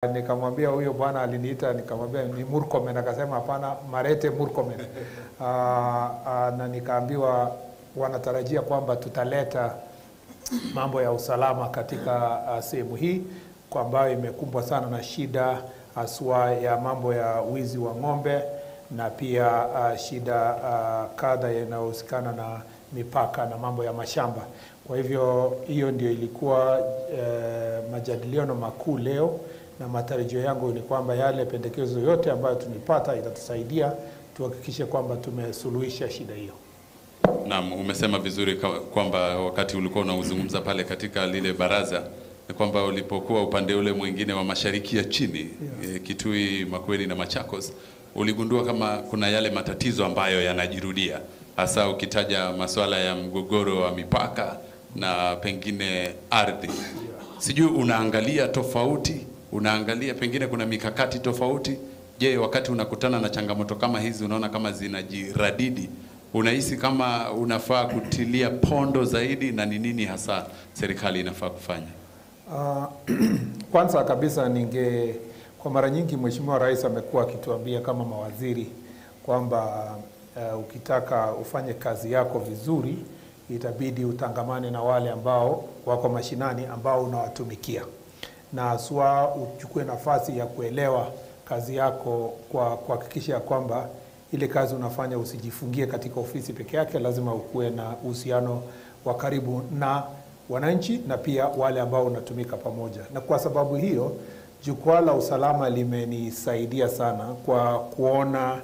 Nikamwambia huyo bwana aliniita, nikamwambia ni Murkomen, akasema hapana, Marete Murkomen. Na nikaambiwa wanatarajia kwamba tutaleta mambo ya usalama katika sehemu hii, kwa ambayo imekumbwa sana na shida haswa ya mambo ya wizi wa ng'ombe na pia shida kadha yanayohusikana na mipaka na mambo ya mashamba. Kwa hivyo hiyo ndio ilikuwa majadiliano makuu leo, na matarajio yangu ni kwamba yale pendekezo yote ambayo tunipata itatusaidia tuhakikishe kwamba tumesuluhisha shida hiyo. Naam, umesema vizuri kwamba wakati ulikuwa unazungumza pale katika lile baraza ni kwamba ulipokuwa upande ule mwingine wa mashariki ya chini, Kitui, Makueni na Machakos, uligundua kama kuna yale matatizo ambayo yanajirudia, hasa ukitaja masuala ya mgogoro wa mipaka na pengine ardhi. Sijui unaangalia tofauti, unaangalia pengine kuna mikakati tofauti. Je, wakati unakutana na changamoto kama hizi, unaona kama zinajiradidi, unahisi kama unafaa kutilia pondo zaidi, na ni nini hasa serikali inafaa kufanya? Kwanza kabisa kwa mara nyingi Mheshimiwa Rais amekuwa akituambia kama mawaziri kwamba ukitaka ufanye kazi yako vizuri itabidi utangamane na wale ambao wako mashinani ambao unawatumikia, na haswa uchukue nafasi ya kuelewa kazi yako kwa kuhakikisha kwamba ile kazi unafanya usijifungie katika ofisi peke yake. Lazima ukuwe na uhusiano wa karibu na wananchi na pia wale ambao unatumika pamoja. Na kwa sababu hiyo jukwaa la usalama limenisaidia sana kwa kuona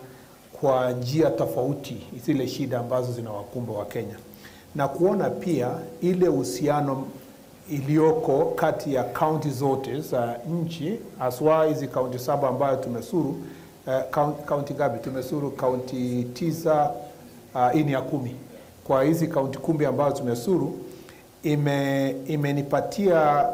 kwa njia tofauti zile shida ambazo zinawakumba wa Kenya, na kuona pia ile uhusiano iliyoko kati ya kaunti zote za nchi, haswa hizi kaunti 7 ambayo tumesuru. Kaunti ngapi tumesuru? Kaunti 9, hii ni ya 10. Kwa hizi kaunti 10 ambazo tumesuru, imenipatia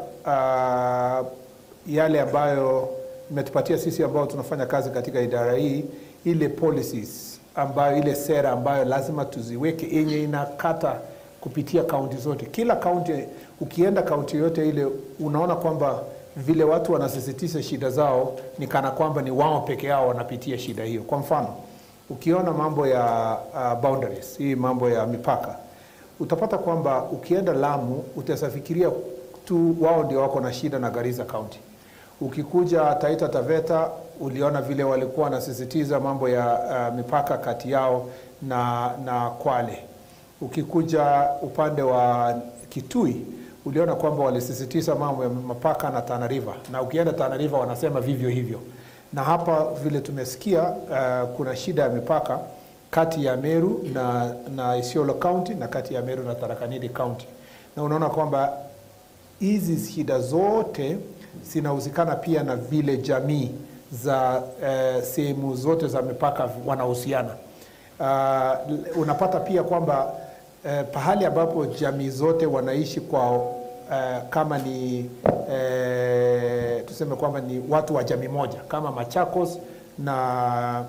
yale ambayo imetupatia sisi ambao tunafanya kazi katika idara hii, ile policies ambayo, ile sera ambayo lazima tuziweke, yenye inakata kupitia kaunti zote. Kila kaunti, ukienda kaunti yote ile, unaona kwamba vile watu wanasisitiza shida zao ni kana kwamba ni wao peke yao wanapitia shida hiyo. Kwa mfano, ukiona mambo ya boundaries, hii mambo ya mipaka, utapata kwamba ukienda Lamu utasafikiria tu wao ndio wako na shida na Garissa County. Ukikuja Taita Taveta uliona vile walikuwa wanasisitiza mambo ya mipaka kati yao na Kwale. Ukikuja upande wa Kitui uliona kwamba walisisitiza mambo ya mipaka na Tana River, na ukienda Tana River wanasema vivyo hivyo. Na hapa vile tumesikia kuna shida ya mipaka kati ya Meru na Isiolo County na kati ya Meru na Tharaka Nithi County. Na unaona kwamba hizi shida zote zinahusikana pia na vile jamii za sehemu zote za mipaka wanahusiana. Unapata pia kwamba pahali ambapo jamii zote wanaishi kwa kama ni tuseme kwamba ni watu wa jamii moja kama Machakos na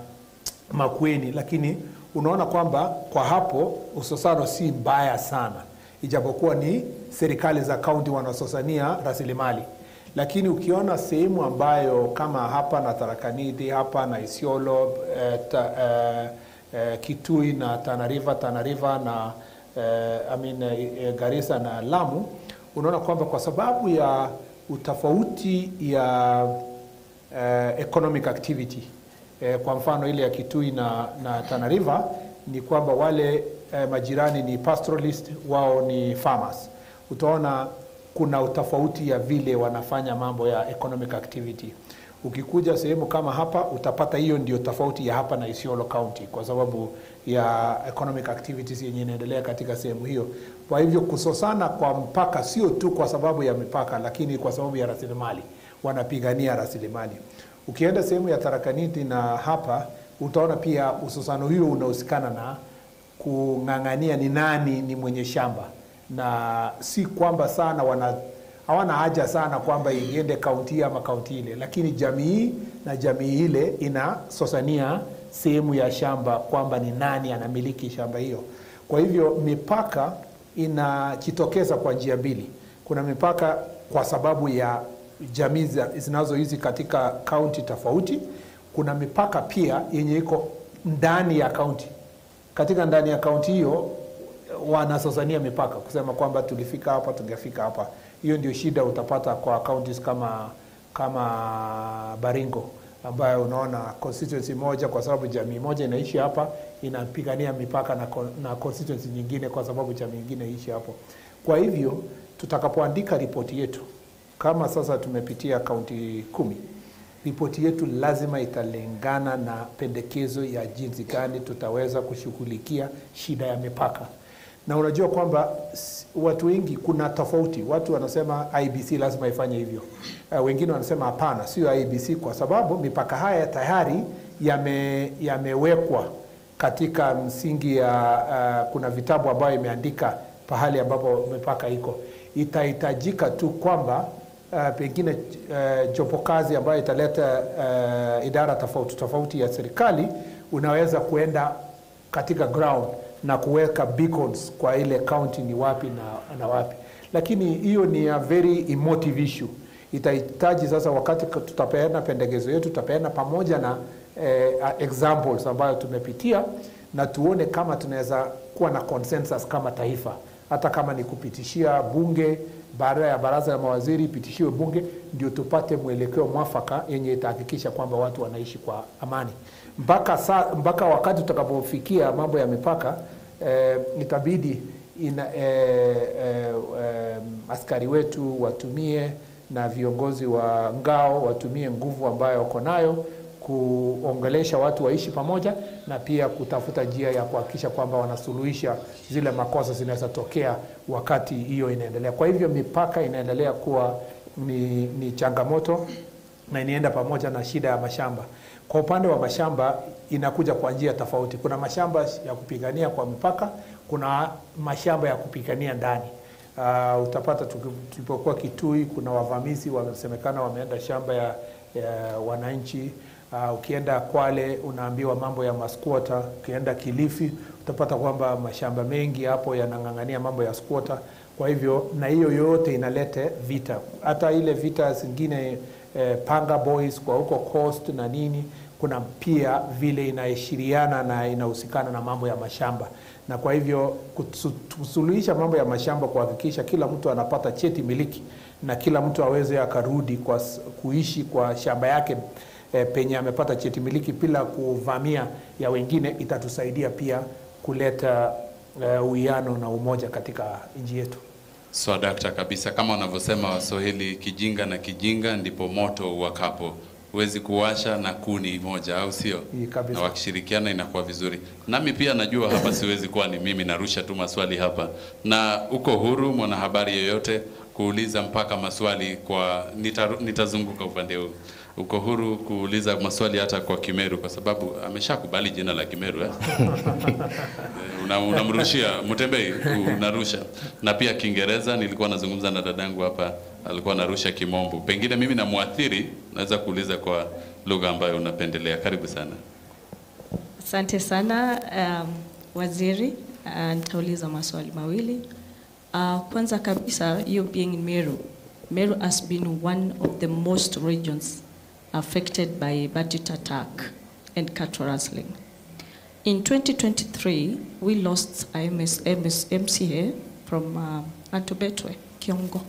Makueni, lakini unaona kwamba kwa hapo usosano si mbaya sana, ijapokuwa ni serikali za kaunti wanasosania rasilimali. Lakini ukiona sehemu ambayo kama hapa na Tharaka Nithi, hapa na Isiolo, Kitui na Tana River na Garissa na Lamu, unaona kwamba kwa sababu ya utofauti ya economic activity, kwa mfano ile ya Kitui na Tana River, ni kwamba wale majirani ni pastoralist, wao ni farmers. Utaona kuna utofauti ya vile wanafanya mambo ya economic activity. Ukikuja sehemu kama hapa utapata hiyo ndio tofauti ya hapa na Isiolo County, kwa sababu ya economic activities yenye inaendelea katika sehemu hiyo. Kwa hivyo kusosana kwa mpaka sio tu kwa sababu ya mipaka, lakini kwa sababu ya rasilimali, wanapigania rasilimali. Ukienda sehemu ya Tharaka Nithi na hapa utaona pia usosano hiyo unahusikana na kung'ang'ania ni nani ni mwenye shamba, na si kwamba sana hawana haja sana kwamba iende kaunti ama kaunti ile, lakini jamii na jamii ile inasosania sehemu ya shamba kwamba ni nani anamiliki shamba hiyo. Kwa hivyo mipaka inajitokeza kwa njia mbili. Kuna mipaka kwa sababu ya jamii zinazoishi katika kaunti tofauti. Kuna mipaka pia yenye iko ndani ya kaunti. Katika ndani ya kaunti hiyo wanasosania mipaka kusema kwamba tulifika hapa, tungefika hapa. Hiyo ndio shida utapata kwa counties kama Baringo, ambayo unaona constituency moja kwa sababu jamii moja inaishi hapa inapigania mipaka na constituency nyingine kwa sababu jamii nyingine inaishi hapo. Kwa hivyo tutakapoandika ripoti yetu, kama sasa tumepitia kaunti 10, ripoti yetu lazima italingana na pendekezo ya jinsi gani tutaweza kushughulikia shida ya mipaka. Na unajua kwamba watu wengi kuna tofauti. Watu wanasema IBC lazima ifanye hivyo. Wengine wanasema hapana, sio IBC kwa sababu mipaka haya tayari yamewekwa katika msingi ya kuna vitabu ambayo imeandika pahali ambapo mipaka iko. Itahitajika tu kwamba pengine jopo kazi ambayo italeta idara tofauti ya serikali unaweza kuenda katika ground na kuweka beacons kwa ile county ni wapi na wapi. Lakini hiyo ni a very emotive issue. Itahitaji sasa wakati tutapeana pendekezo yetu, tutapeana pamoja na examples ambayo tumepitia na tuone kama tunaweza kuwa na consensus kama taifa. Hata kama ni kupitishia bunge, baada ya baraza la mawaziri pitishiwe bunge, ndio tupate mwelekeo mwafaka yenye itahakikisha kwamba watu wanaishi kwa amani. Mpaka wakati tutakapofikia mambo ya mipaka, itabidi askari wetu watumie na viongozi wa ngao watumie nguvu ambayo wako nayo kuongelesha watu waishi pamoja na pia kutafuta njia ya kuhakikisha kwamba wanasuluhisha zile makosa zinaweza tokea wakati hiyo inaendelea. Kwa hivyo mipaka inaendelea kuwa ni changamoto na inaenda pamoja na shida ya mashamba. Kwa upande wa mashamba inakuja kwa njia tofauti. Kuna mashamba ya kupigania kwa mipaka, kuna mashamba ya kupigania ndani. Utapata tulipokuwa Kitui kuna wavamizi wamesemekana wameenda shamba ya wananchi. Ukienda Kwale unaambiwa mambo ya masquatter. Ukienda Kilifi utapata kwamba mashamba mengi hapo yanang'ang'ania mambo ya squatter. Kwa hivyo na hiyo yote inaleta vita. Hata ile vita zingine Panga Boys kwa huko Coast na nini, kuna pia vile inaishiriana na inahusikana na mambo ya mashamba. Na kwa hivyo kusuluhisha mambo ya mashamba, kuhakikisha kila mtu anapata cheti miliki na kila mtu aweze akarudi kuishi kwa shamba yake penye amepata cheti miliki bila kuvamia ya wengine, itatusaidia pia kuleta uwiano na umoja katika nchi yetu. So dakta kabisa, kama wanavyosema Waswahili, kijinga na kijinga ndipo moto wakapo. Huwezi kuwasha na kuni moja, au sio? Na wakishirikiana inakuwa vizuri. Nami pia najua hapa siwezi kuwa ni mimi narusha tu maswali hapa. Na uko huru mwanahabari yoyote kuuliza mpaka maswali kwa nitazunguka upande huu. Uko huru kuuliza maswali hata kwa Kimeru kwa sababu ameshakubali jina la Kimeru. Unamrushia Mutembei, unarusha. Na pia Kiingereza, nilikuwa nazungumza na dadangu hapa, alikuwa anarusha Kimombo. Pengine mimi na muathiri naweza kuuliza kwa lugha ambayo unapendelea. Karibu sana. Asante sana waziri, nitauliza maswali mawili. Kwanza kabisa, you being in Meru. Meru has been one of the most regions affected by budget attack and cattle rustling. In 2023, we lost MCA from Antobetwe, Kiongo,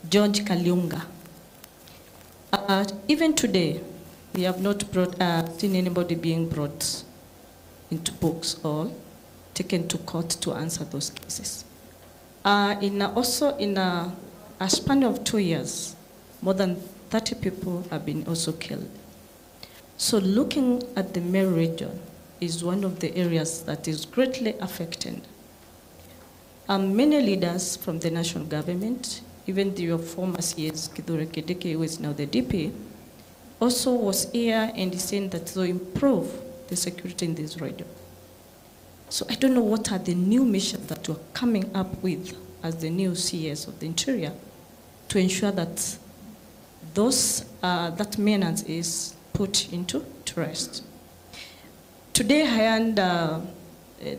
George Kaliunga. Even today, we have not seen anybody being brought into books or taken to court to answer those cases. Also in a span of 2 years, more than 30 people have been also killed. So looking at the Meru region is one of the areas that is greatly affected. Many leaders from the national government, even the former CS, Kithure Kindiki, who is now the DP, also was here and saying that to improve the security in this region. So I don't know what are the new measures that you're coming up with as the new CS of the Interior to ensure that those, that menace is put into rest. Today I heard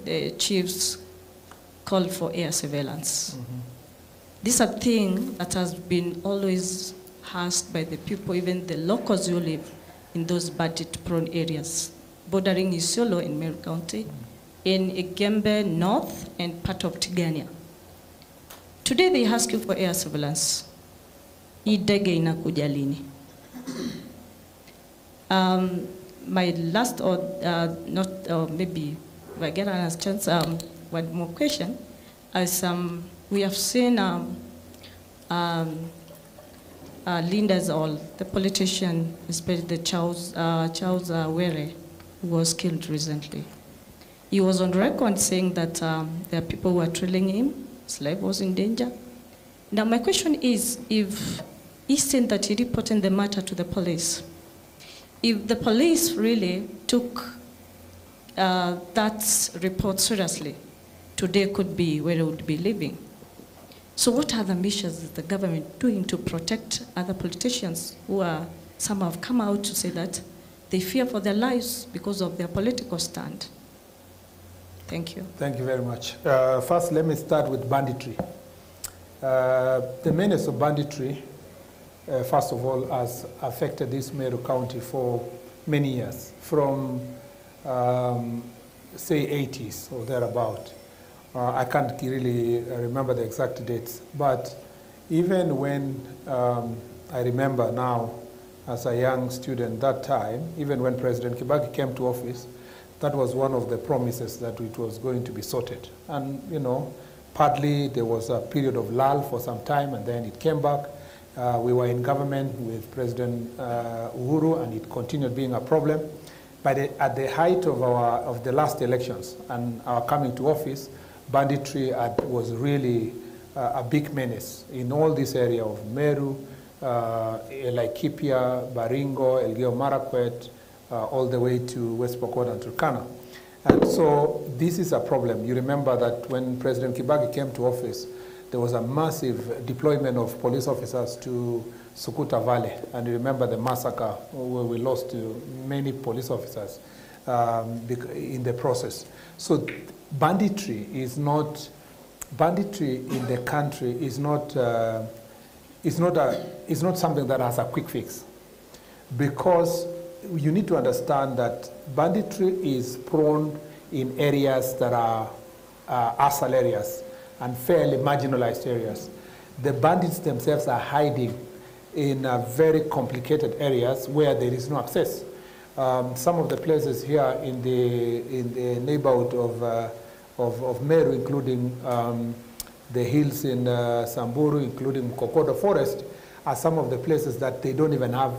the chiefs call for air surveillance. Mm-hmm. This is a thing that has been always asked by the people, even the locals who live in those budget-prone areas, bordering Isiolo in Meru County, in Igembe North and part of Tigania. Today they ask you for air surveillance. Hii ndege inakuja lini? My last, maybe if I get a chance, one more question. As we have seen leaders, all the politician, especially the Charles Were, who was killed recently. He was on record saying that there are people who are trailing him, his life was in danger. Now my question is, if he said that he reported the matter to the police, if the police really took that report seriously, today could be where it would be living. So what other measures is the government doing to protect other politicians who are, some have come out to say that they fear for their lives because of their political stand? Thank you. Thank you very much. First, let me start with banditry. The menace of banditry, first of all, has affected this Meru County for many years, from, say, 80s or thereabout. I can't really remember the exact dates, but even when I remember now, as a young student that time, even when President Kibaki came to office, that was one of the promises that it was going to be sorted. And, you know, partly there was a period of lull for some time, and then it came back. We were in government with President Uhuru, and it continued being a problem. But at the height of the last elections and our coming to office, banditry was really a big menace in all this area of Meru, Laikipia, Baringo, Elgeyo Marakwet, all the way to West Pokot and Turkana. And so this is a problem. You remember that when President Kibaki came to office, there was a massive deployment of police officers to Sukuta Valley. And you remember the massacre where we lost many police officers in the process. So banditry in the country is not something that has a quick fix, because you need to understand that banditry is prone in areas that are ASAL areas and fairly marginalized areas. The bandits themselves are hiding in very complicated areas where there is no access. Some of the places here in the neighborhood of Meru, including the hills in Samburu, including Kokodo Forest, are some of the places that they don't even have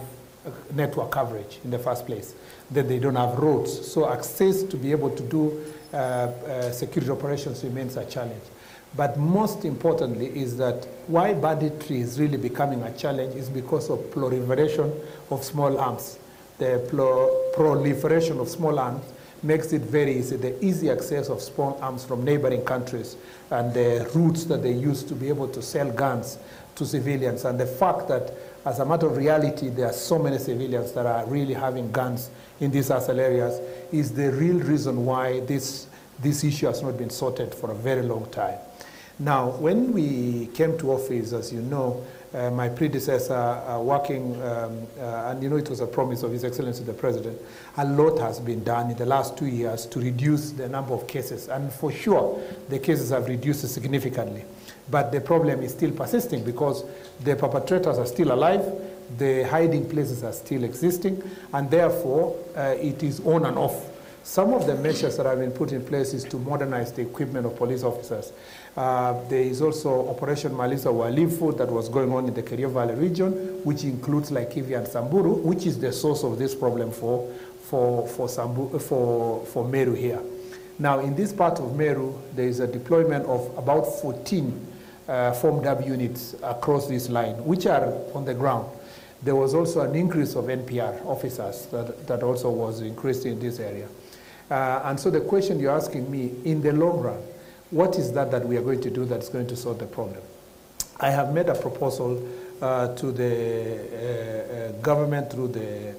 network coverage in the first place. Then they don't have roads. So access to be able to do security operations remains a challenge. But most importantly is that why banditry is really becoming a challenge is because of proliferation of small arms. The proliferation of small arms makes it very easy, the easy access of small arms from neighboring countries and the routes that they use to be able to sell guns to civilians. And the fact that, as a matter of reality, there are so many civilians that are really having guns in these ASAL areas is the real reason why this issue has not been sorted for a very long time. Now, when we came to office, as you know, my predecessor working, and you know it was a promise of His Excellency the President, a lot has been done in the last 2 years to reduce the number of cases. And for sure, the cases have reduced significantly. But the problem is still persisting because the perpetrators are still alive, the hiding places are still existing, and therefore it is on and off. Some of the measures that have been put in place is to modernize the equipment of police officers. There is also Operation Malisa Uhalifu that was going on in the Kerio Valley region, which includes Laikipia and Samburu, which is the source of this problem for Meru here. Now, in this part of Meru, there is a deployment of about 14 formed up units across this line, which are on the ground. There was also an increase of NPR officers that also was increased in this area. And so the question you're asking me, in the long run, what is that we are going to do that's going to solve the problem? I have made a proposal to the government through the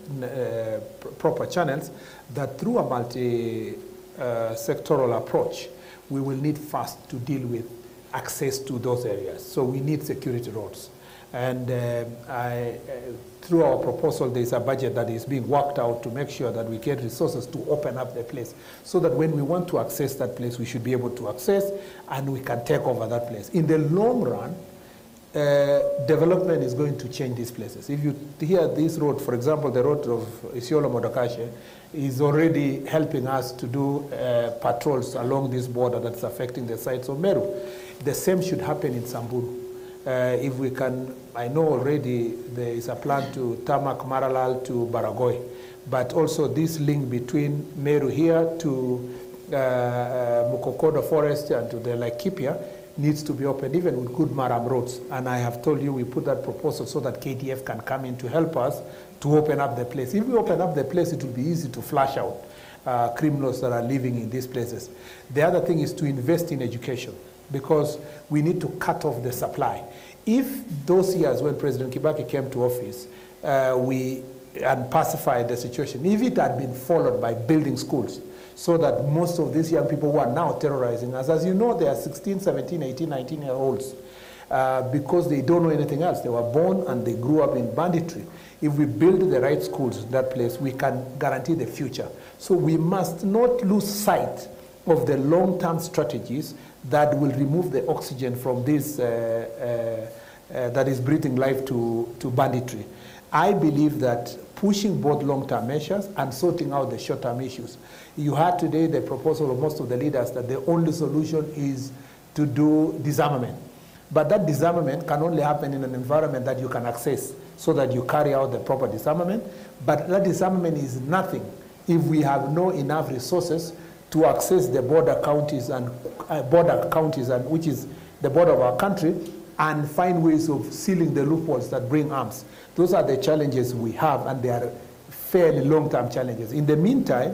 proper channels that through a multi-sectoral approach, we will need first to deal with access to those areas. So we need security roads. And through our proposal, there is a budget that is being worked out to make sure that we get resources to open up the place, so that when we want to access that place, we should be able to access and we can take over that place. In the long run, development is going to change these places. If you hear this road, for example, the road of Isiolo Modokashe is already helping us to do patrols along this border that's affecting the sites of Meru. The same should happen in Samburu. If we can, I know already there is a plan to tarmac Maralal to Baragoi, but also this link between Meru here to Mukokodo Forest and to the Laikipia needs to be opened, even with good Maram roads. And I have told you we put that proposal so that KDF can come in to help us to open up the place. If we open up the place, it will be easy to flush out criminals that are living in these places. The other thing is to invest in education, because we need to cut off the supply. If those years when President Kibaki came to office, we had pacified the situation, if it had been followed by building schools, so that most of these young people who are now terrorizing us, as you know, they are 16, 17, 18, 19-year-olds, because they don't know anything else. They were born and they grew up in banditry. If we build the right schools in that place, we can guarantee the future. So we must not lose sight of the long-term strategies that will remove the oxygen from this that is breathing life to banditry. I believe that pushing both long-term measures and sorting out the short-term issues. You heard today the proposal of most of the leaders that the only solution is to do disarmament. But that disarmament can only happen in an environment that you can access, so that you carry out the proper disarmament. But that disarmament is nothing if we have no enough resources to access the border counties and which is the border of our country, and find ways of sealing the loopholes that bring arms. Those are the challenges we have, and they are fairly long-term challenges. In the meantime,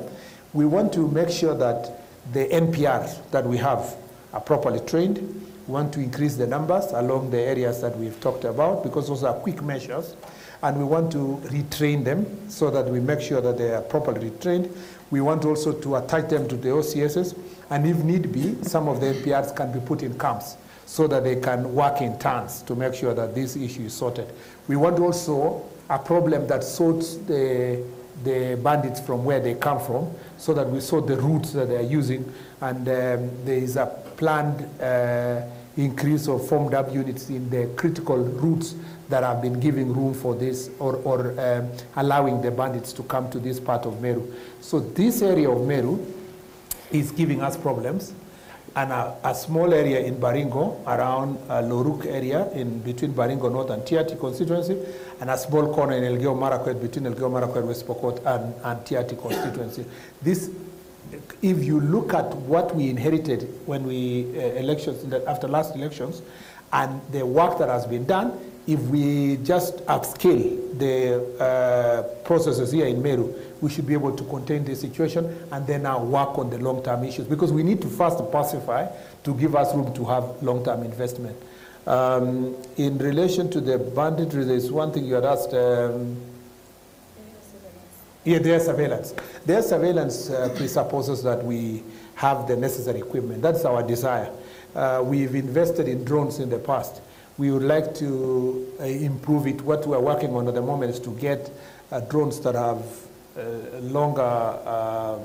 we want to make sure that the NPRs that we have are properly trained. We want to increase the numbers along the areas that we've talked about, because those are quick measures, and we want to retrain them so that we make sure that they are properly retrained. We want also to attach them to the OCSs, and if need be, some of the NPRs can be put in camps so that they can work in turns to make sure that this issue is sorted. We want also a problem that sorts the bandits from where they come from, so that we sort the routes that they are using, and there is a planned increase of formed up units in the critical routes that have been giving room for this, or allowing the bandits to come to this part of Meru. So this area of Meru is giving us problems, and a small area in Baringo, around Loruk area, in between Baringo North and Tiati constituency, and a small corner in Elgeyo Marakwet, between Elgeyo Marakwet, West Pokot, and Tiati constituency. This, if you look at what we inherited when we after last elections, and the work that has been done, if we just upscale the processes here in Meru, we should be able to contain the situation and then now work on the long-term issues, because we need to first pacify to give us room to have long-term investment. In relation to the banditry, there's one thing you had asked. Yeah, their surveillance. Their surveillance presupposes that we have the necessary equipment. That's our desire. We've invested in drones in the past. We would like to improve it. What we're working on at the moment is to get drones that have longer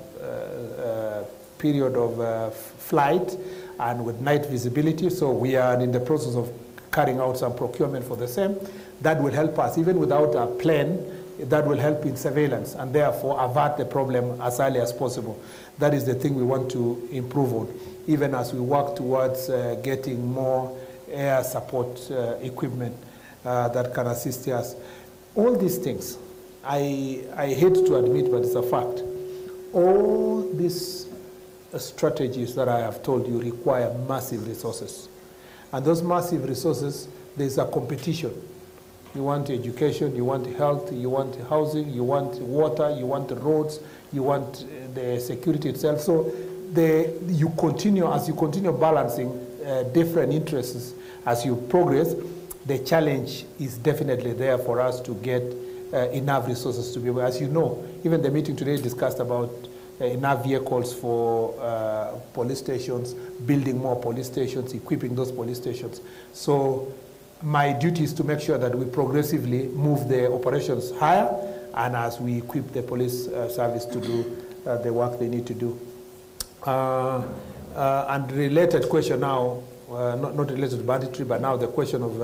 period of flight and with night visibility. So we are in the process of carrying out some procurement for the same. That will help us, even without a plane, that will help in surveillance and therefore avert the problem as early as possible. That is the thing we want to improve on, even as we work towards getting more air support equipment that can assist us. All these things, I hate to admit, but it's a fact. All these strategies that I have told you require massive resources. And those massive resources, there's a competition. You want education, you want health, you want housing, you want water, you want the roads, you want the security itself. So as you continue balancing different interests as you progress, the challenge is definitely there for us to get enough resources to be able. As you know, even the meeting today discussed about enough vehicles for police stations, building more police stations, equipping those police stations. So my duty is to make sure that we progressively move the operations higher, and as we equip the police service to do the work they need to do. And related question now, not related to banditry, but now the question of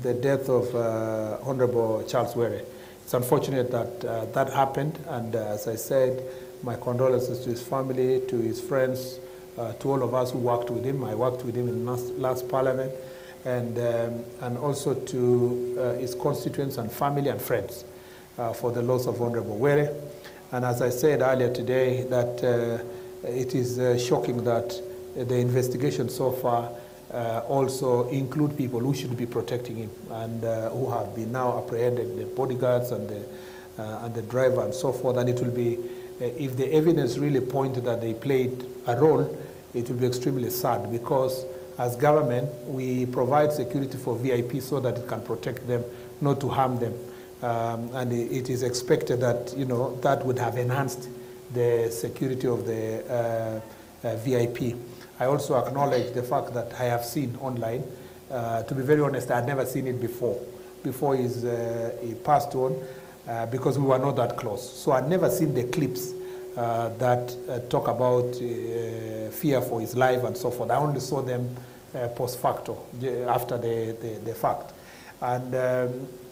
the death of Honorable Charles Were. It's unfortunate that that happened, and as I said, my condolences to his family, to his friends, to all of us who worked with him. I worked with him in last Parliament, and also to his constituents and family and friends for the loss of Honorable Were. And as I said earlier today, that it is shocking that the investigation so far also include people who should be protecting him and who have been now apprehended, the bodyguards and the driver and so forth. And it will be, if the evidence really pointed that they played a role, it will be extremely sad, because as government, we provide security for VIP so that it can protect them, not to harm them. And it is expected that, you know, that would have enhanced the security of the VIP. I also acknowledge the fact that I have seen online. To be very honest, I had never seen it before he passed on, because we were not that close. So I'd never seen the clips that talk about fear for his life and so forth. I only saw them post facto, after the fact. And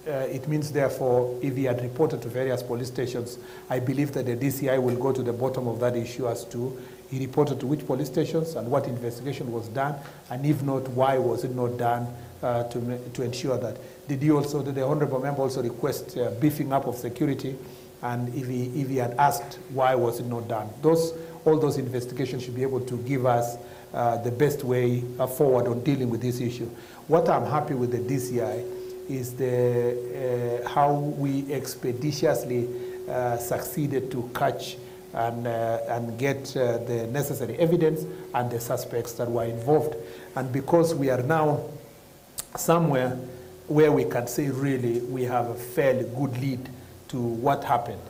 it means, therefore, if he had reported to various police stations, I believe that the DCI will go to the bottom of that issue as to he reported to which police stations and what investigation was done, and if not, why was it not done to ensure that. Did the Honourable Member also request beefing up of security? And if he had asked, why was it not done? All those investigations should be able to give us the best way forward on dealing with this issue. What I'm happy with the DCI is how we expeditiously succeeded to catch and get the necessary evidence and the suspects that were involved. And because we are now somewhere where we can say really we have a fairly good lead to what happened,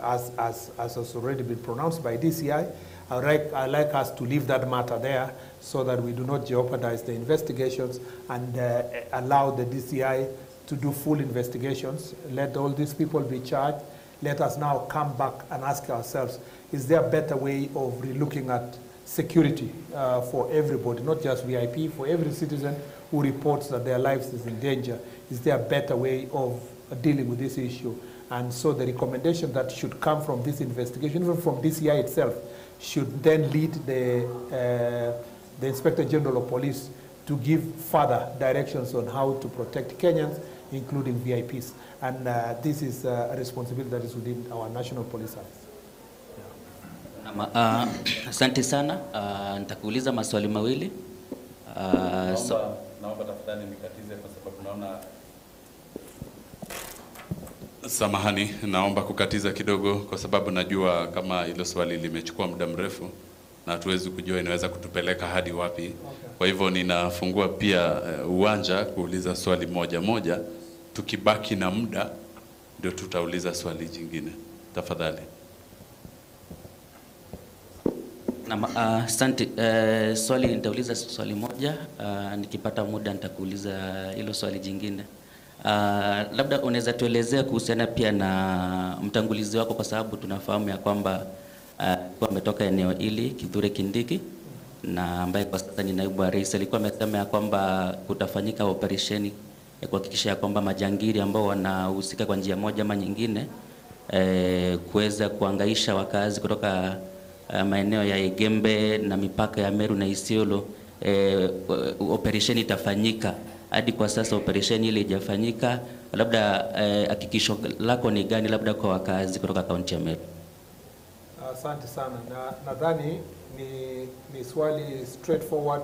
as has already been pronounced by DCI, I'd like us to leave that matter there so that we do not jeopardize the investigations, and allow the DCI to do full investigations. Let all these people be charged. Let us now come back and ask ourselves, is there a better way of relooking at security for everybody, not just VIP, for every citizen who reports that their lives is in danger? Is there a better way of dealing with this issue? And so the recommendation that should come from this investigation, even from DCI itself, should then lead the Inspector General of Police to give further directions on how to protect Kenyans, including VIPs. And this is a responsibility that is within our National Police Service. Asante sana. Nitakuuliza maswali mawili. Naomba tafadhali nikatize kwa sababu naona. Samahani, naomba kukatiza kidogo kwa sababu najua kama hilo swali limechukua muda mrefu na hatuwezi kujua inaweza kutupeleka hadi wapi. Okay. Kwa hivyo ninafungua pia uwanja kuuliza swali moja. Tukibaki na muda ndio tutauliza swali jingine. Tafadhali. Asante. Nitauliza swali moja, nikipata muda nitakuuliza hilo swali jingine. Labda unaweza tuelezea kuhusiana pia na mtangulizi wako, kwa sababu tunafahamu ya kwamba kwa ametoka eneo hili Kithure Kindiki, na ambaye kwa sasa ni naibu wa rais. Alikuwa amesema ya kwamba kutafanyika operesheni ya kuhakikisha ya kwamba majangili ambao wanahusika kwa njia moja ama nyingine kuweza kuangaisha wakazi kutoka maeneo ya Igembe na mipaka ya Meru na Isiolo, operesheni itafanyika. Hadi kwa sasa operesheni ile haijafanyika. Labda hakikisho lako ni gani labda kwa wakazi kutoka kaunti ya Meru? Asante sana. Nadhani ni swali straightforward,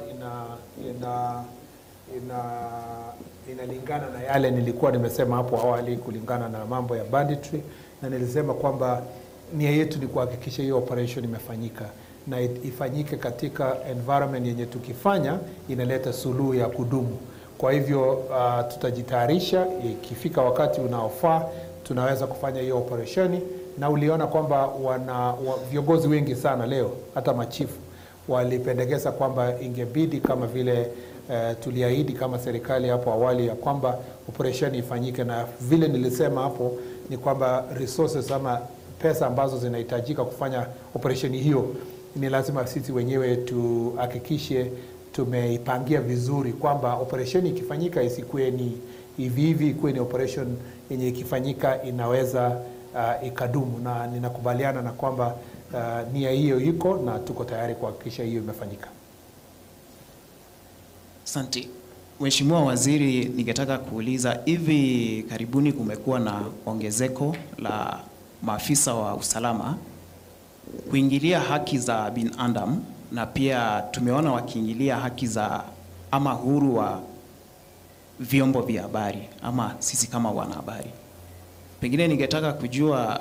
inalingana na yale nilikuwa nimesema hapo awali kulingana na mambo ya banditry, na nilisema kwamba nia yetu ni kuhakikisha hiyo operation imefanyika na ifanyike katika environment yenye tukifanya inaleta suluhu ya kudumu. Kwa hivyo tutajitayarisha, ikifika wakati unaofaa tunaweza kufanya hiyo operesheni. Na uliona kwamba viongozi wengi sana leo, hata machifu walipendekeza kwamba ingebidi kama vile tuliahidi kama serikali hapo awali ya kwamba operation ifanyike, na vile nilisema hapo ni kwamba resources ama pesa ambazo zinahitajika kufanya operation hiyo ni lazima sisi wenyewe tuhakikishe tumeipangia vizuri, kwamba operation ikifanyika isikuwe ni hivi, ikuwe ni operation yenye ikifanyika inaweza ikadumu, na ninakubaliana na kwamba nia hiyo iko na tuko tayari kuhakikisha hiyo imefanyika. Asante. Mheshimiwa Waziri, ningetaka kuuliza, hivi karibuni kumekuwa na ongezeko la maafisa wa usalama kuingilia haki za binadamu, na pia tumeona wakiingilia haki za ama huru wa vyombo vya habari ama sisi kama wanahabari. Pengine ningetaka kujua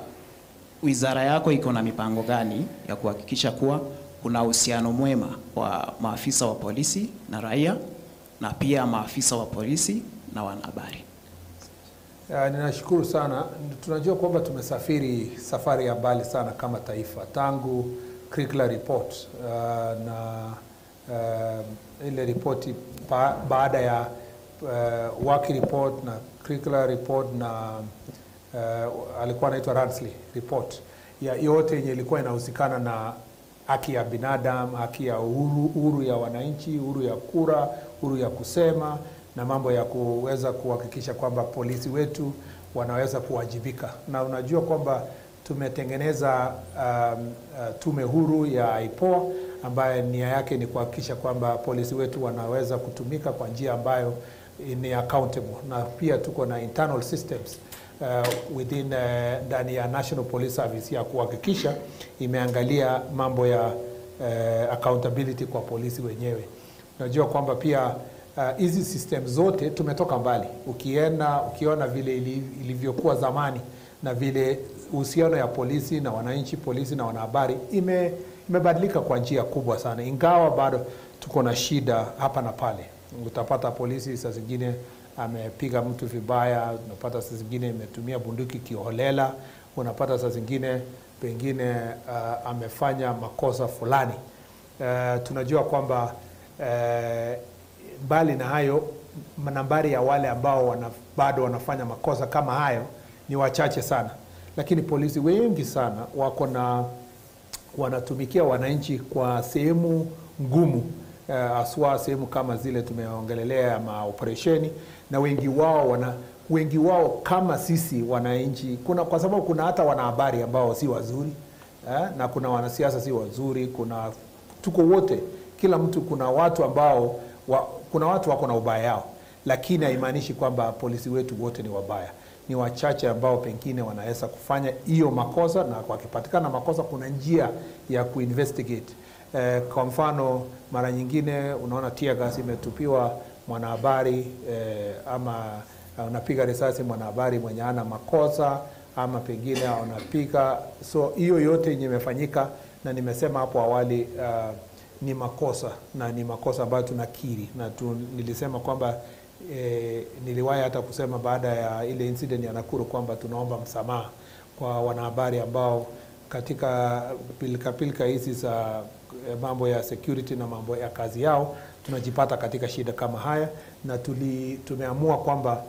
wizara yako iko na mipango gani ya kuhakikisha kuwa kuna uhusiano mwema wa maafisa wa polisi na raia na pia maafisa wa polisi na wanahabari. Ninashukuru sana. Tunajua kwamba tumesafiri safari ya mbali sana kama taifa tangu Kriegler report na ile ripoti baada ya Waki report na Kriegler report na alikuwa anaitwa Ransley report, ya yote yenye ilikuwa inahusikana na haki ya binadamu, haki ya uhuru ya wananchi, uhuru ya kura, uhuru ya kusema, na mambo ya kuweza kuhakikisha kwamba polisi wetu wanaweza kuwajibika. Na unajua kwamba tumetengeneza tume huru ya IPOA ambayo nia yake ni kuhakikisha kwamba polisi wetu wanaweza kutumika kwa njia ambayo ni accountable, na pia tuko na internal systems within ndani ya National Police Service ya kuhakikisha imeangalia mambo ya accountability kwa polisi wenyewe. Unajua kwamba pia hizi system zote tumetoka mbali. Ukiona vile ilivyokuwa zamani na vile uhusiano ya polisi na wananchi, polisi na wanahabari imebadilika kwa njia kubwa sana, ingawa bado tuko na shida hapa na pale. Utapata polisi saa zingine amepiga mtu vibaya, unapata saa zingine imetumia bunduki kiholela, unapata saa zingine pengine amefanya makosa fulani. Tunajua kwamba mbali na hayo, nambari ya wale ambao bado wanafanya makosa kama hayo ni wachache sana, lakini polisi wengi sana wanatumikia wananchi kwa sehemu ngumu, aswa sehemu kama zile tumeongelelea maoperesheni, na wengi wao kama sisi wananchi, kwa sababu kuna hata wanahabari ambao si wazuri na kuna wanasiasa si wazuri, tuko wote, kila mtu, kuna watu ambao kuna watu wako na ubaya yao, lakini haimaanishi kwamba polisi wetu wote ni wabaya. Ni wachache ambao pengine wanaweza kufanya hiyo makosa, na wakipatikana makosa kuna njia ya kuinvestigate. Kwa mfano, mara nyingine unaona tear gas imetupiwa mwanahabari, ama unapiga risasi mwanahabari mwenye ana makosa, ama pengine unapiga. So hiyo yote yenye imefanyika, na nimesema hapo awali, ni makosa, na ni makosa ambayo tunakiri, na nilisema kwamba niliwahi hata kusema baada ya ile incident ya Nakuru kwamba tunaomba msamaha kwa wanahabari ambao katika pilika hizi za mambo ya security na mambo ya kazi yao tunajipata katika shida kama haya, na tumeamua kwamba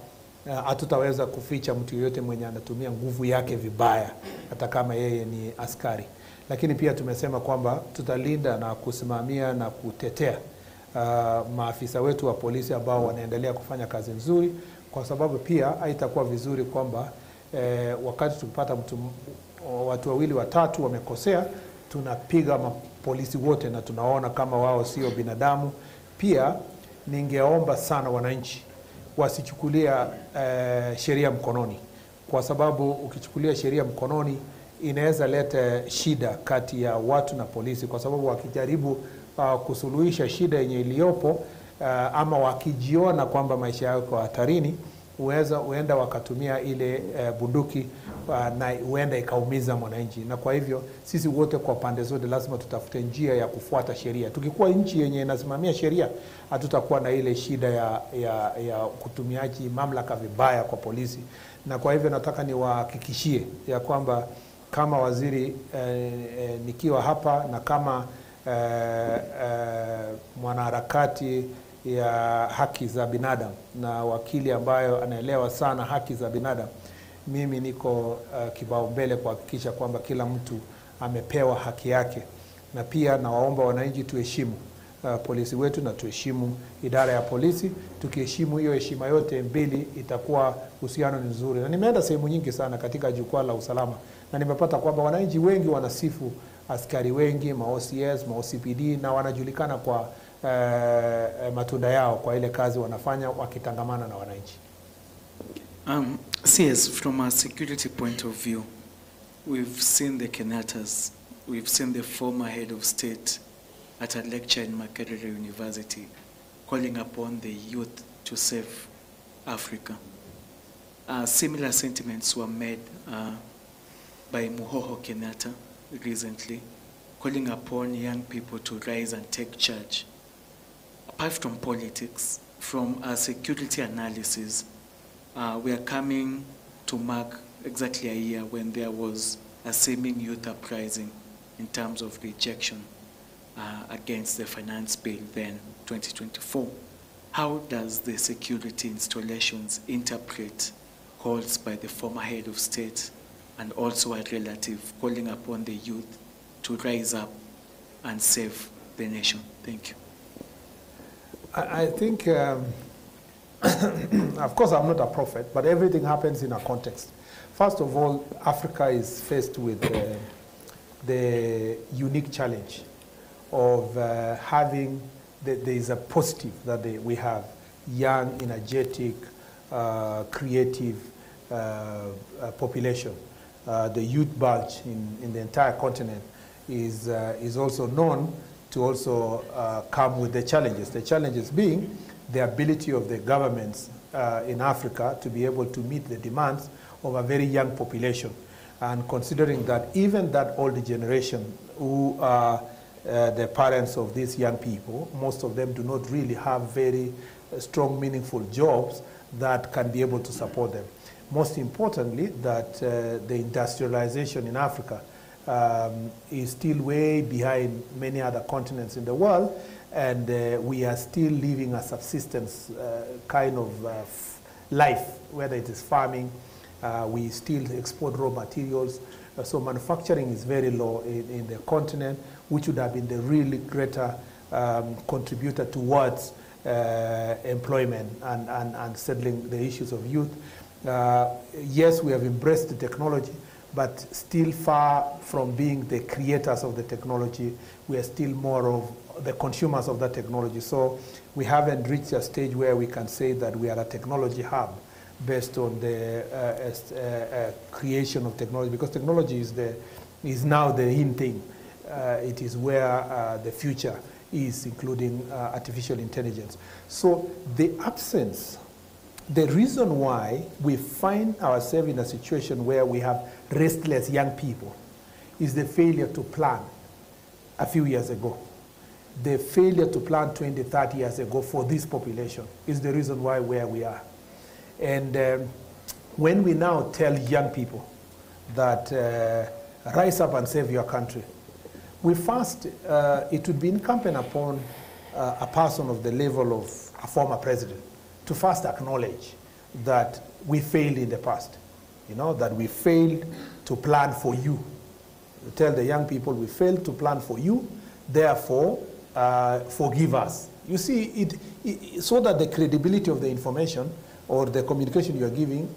hatutaweza kuficha mtu yeyote mwenye anatumia nguvu yake vibaya, hata kama yeye ni askari. Lakini pia tumesema kwamba tutalinda na kusimamia na kutetea maafisa wetu wa polisi ambao wanaendelea kufanya kazi nzuri, kwa sababu pia haitakuwa vizuri kwamba wakati tukipata watu wawili watatu wamekosea, tunapiga mapolisi wote na tunaona kama wao sio binadamu. Pia ningeomba sana wananchi wasichukulia sheria mkononi, kwa sababu ukichukulia sheria mkononi inaweza leta shida kati ya watu na polisi, kwa sababu wakijaribu kusuluhisha shida yenye iliyopo, ama wakijiona kwamba maisha yao yako hatarini, huenda wakatumia ile bunduki na huenda ikaumiza mwananchi. Na kwa hivyo sisi wote kwa pande zote lazima tutafute njia ya kufuata sheria. Tukikuwa nchi yenye inasimamia sheria, hatutakuwa na ile shida ya kutumiaji mamlaka vibaya kwa polisi. Na kwa hivyo nataka niwahakikishie ya kwamba kama waziri nikiwa hapa, na kama mwanaharakati ya haki za binadamu na wakili ambayo anaelewa sana haki za binadamu, mimi niko kipaumbele kuhakikisha kwamba kila mtu amepewa haki yake, na pia nawaomba wananchi tuheshimu polisi wetu na tuheshimu idara ya polisi. Tukiheshimu hiyo heshima yote mbili, itakuwa uhusiano ni nzuri. Na nimeenda sehemu nyingi sana katika jukwaa la usalama, na nimepata kwamba wananchi wengi wanasifu askari wengi, ma-OCS, ma-OCPD, na wanajulikana kwa matunda yao kwa ile kazi wanafanya wakitangamana na wananchi. CS, from a security point of view, we've seen the Kenyatas, we've seen the former head of state at a lecture in Makerere University calling upon the youth to save Africa. Similar sentiments were made by Muhoho Kenyatta recently, calling upon young people to rise and take charge. Apart from politics, from a security analysis, we are coming to mark exactly a year when there was a seeming youth uprising in terms of rejection against the finance bill then, 2024. How does the security installations interpret calls by the former head of state and also a relative calling upon the youth to rise up and save the nation? Thank you. I think, of course, I'm not a prophet, but everything happens in a context. First of all, Africa is faced with the unique challenge of having, there is a positive that we have, young, energetic, creative population. The youth bulge in the entire continent is also known to also come with the challenges. The challenges being the ability of the governments in Africa to be able to meet the demands of a very young population. And considering that even that older generation who are the parents of these young people, most of them do not really have very strong, meaningful jobs that can be able to support them. Most importantly, that the industrialization in Africa is still way behind many other continents in the world, and we are still living a subsistence kind of life, whether it is farming, we still export raw materials, so manufacturing is very low in the continent, which would have been the really greater contributor towards employment and settling the issues of youth. Yes, we have embraced the technology, but still far from being the creators of the technology. We are still more of the consumers of that technology. So we haven't reached a stage where we can say that we are a technology hub based on the creation of technology, because technology is now the in thing. It is where the future is, including artificial intelligence. So the absence, the reason why we find ourselves in a situation where we have restless young people is the failure to plan a few years ago. The failure to plan 20, 30 years ago for this population is the reason why where we are. And when we now tell young people that rise up and save your country, we first, it would be incumbent upon a person of the level of a former president to first acknowledge that we failed in the past, you know, that we failed to plan for you. We tell the young people we failed to plan for you, therefore forgive us. You see, so that the credibility of the information or the communication you are giving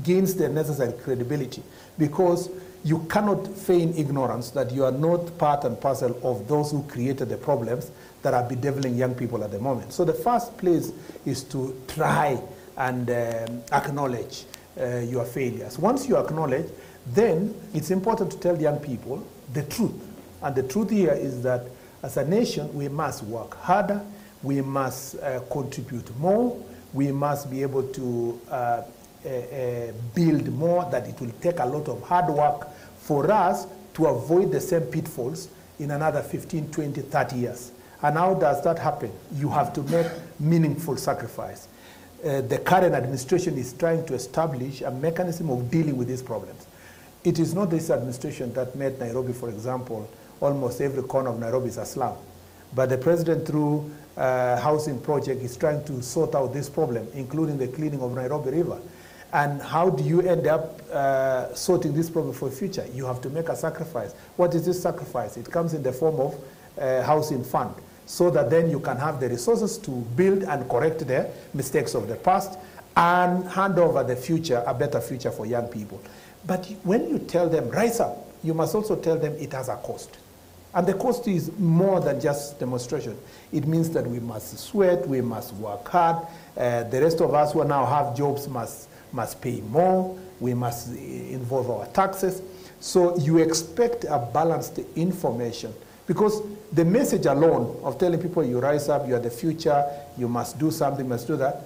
gains the necessary credibility, because you cannot feign ignorance that you are not part and parcel of those who created the problems that are bedeviling young people at the moment. So the first place is to try and acknowledge your failures. Once you acknowledge, then it's important to tell young people the truth. And the truth here is that as a nation, we must work harder, we must contribute more, we must be able to build more, that it will take a lot of hard work for us to avoid the same pitfalls in another 15, 20, 30 years. And how does that happen? You have to make meaningful sacrifice. The current administration is trying to establish a mechanism of dealing with these problems. It is not this administration that made Nairobi, for example, almost every corner of Nairobi is a slum. But the president, through housing project, is trying to sort out this problem, including the cleaning of Nairobi River. And how do you end up sorting this problem for the future? You have to make a sacrifice. What is this sacrifice? It comes in the form of housing fund, so that then you can have the resources to build and correct the mistakes of the past and hand over the future, a better future for young people. But when you tell them, rise up, you must also tell them it has a cost. And the cost is more than just demonstration. It means that we must sweat, we must work hard. The rest of us who now have jobs must pay more. We must involve our taxes. So you expect a balanced information, because the message alone of telling people you rise up, you are the future, you must do something, must do that,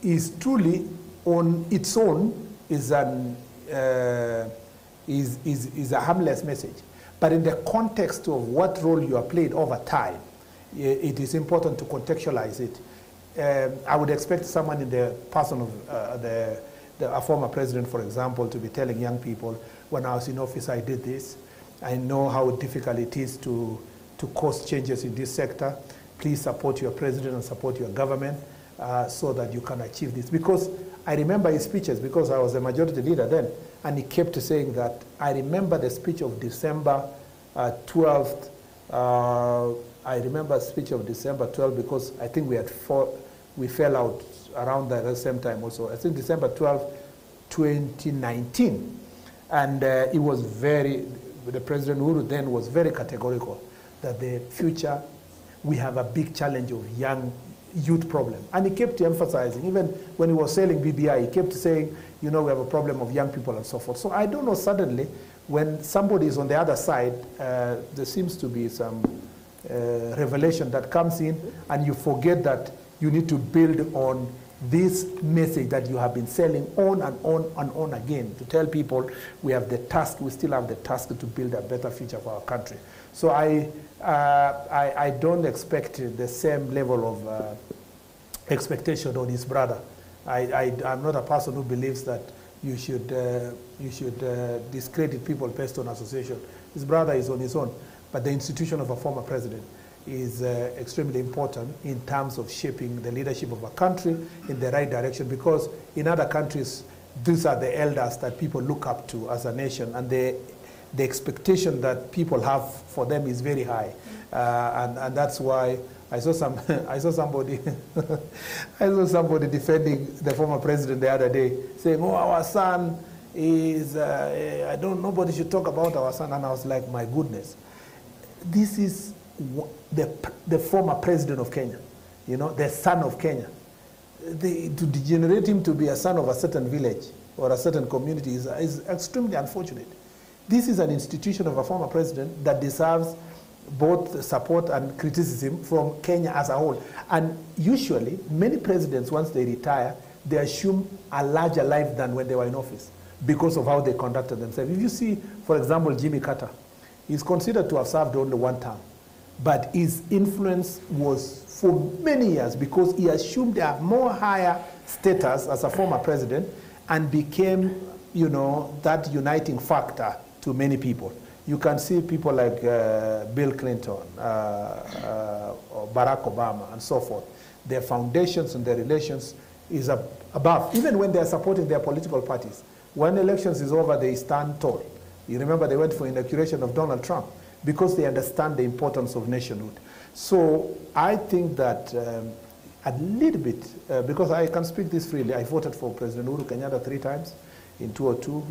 is truly on its own is a harmless message. But in the context of what role you have played over time, it is important to contextualize it. I would expect someone in the person of a former president, for example, to be telling young people, when I was in office, I did this. I know how difficult it is to cause changes in this sector. Please support your president and support your government so that you can achieve this. Because I remember his speeches, because I was the majority leader then, and he kept saying that. I remember the speech of December 12th. I remember the speech of December 12th because I think we fell out around the same time also. I think December 12th, 2019. And it was the President Uhuru then was very categorical that the future, we have a big challenge of youth problem. And he kept emphasizing, even when he was selling BBI, he kept saying, we have a problem of young people and so forth. So I don't know, suddenly, when somebody is on the other side, there seems to be some revelation that comes in, and you forget that you need to build on this message that you have been selling on and on and on again, to tell people we still have the task to build a better future for our country. So I don't expect the same level of expectation on his brother. I'm not a person who believes that you should discredit people based on association. His brother is on his own, but the institution of a former president is extremely important in terms of shaping the leadership of a country in the right direction, because in other countries, these are the elders that people look up to as a nation, and the expectation that people have for them is very high. And that's why I saw somebody defending the former president the other day, saying, our son is, nobody should talk about our son. And I was like, my goodness, this is the former president of Kenya, the son of Kenya. To degenerate him to be a son of a certain village or a certain community is extremely unfortunate. This is an institution of a former president that deserves both support and criticism from Kenya as a whole. And usually, many presidents, once they retire, they assume a larger life than when they were in office because of how they conducted themselves. If you see, for example, Jimmy Carter, he's considered to have served only one term, but his influence was for many years because he assumed a more higher status as a former president and became, that uniting factor to many people. You can see people like Bill Clinton, or Barack Obama, and so forth. Their foundations and their relations is above, even when they are supporting their political parties. When elections is over, they stand tall. You remember they went for inauguration of Donald Trump because they understand the importance of nationhood. So I think that a little bit, because I can speak this freely, I voted for President Uhuru Kenyatta 3 times. In 2002,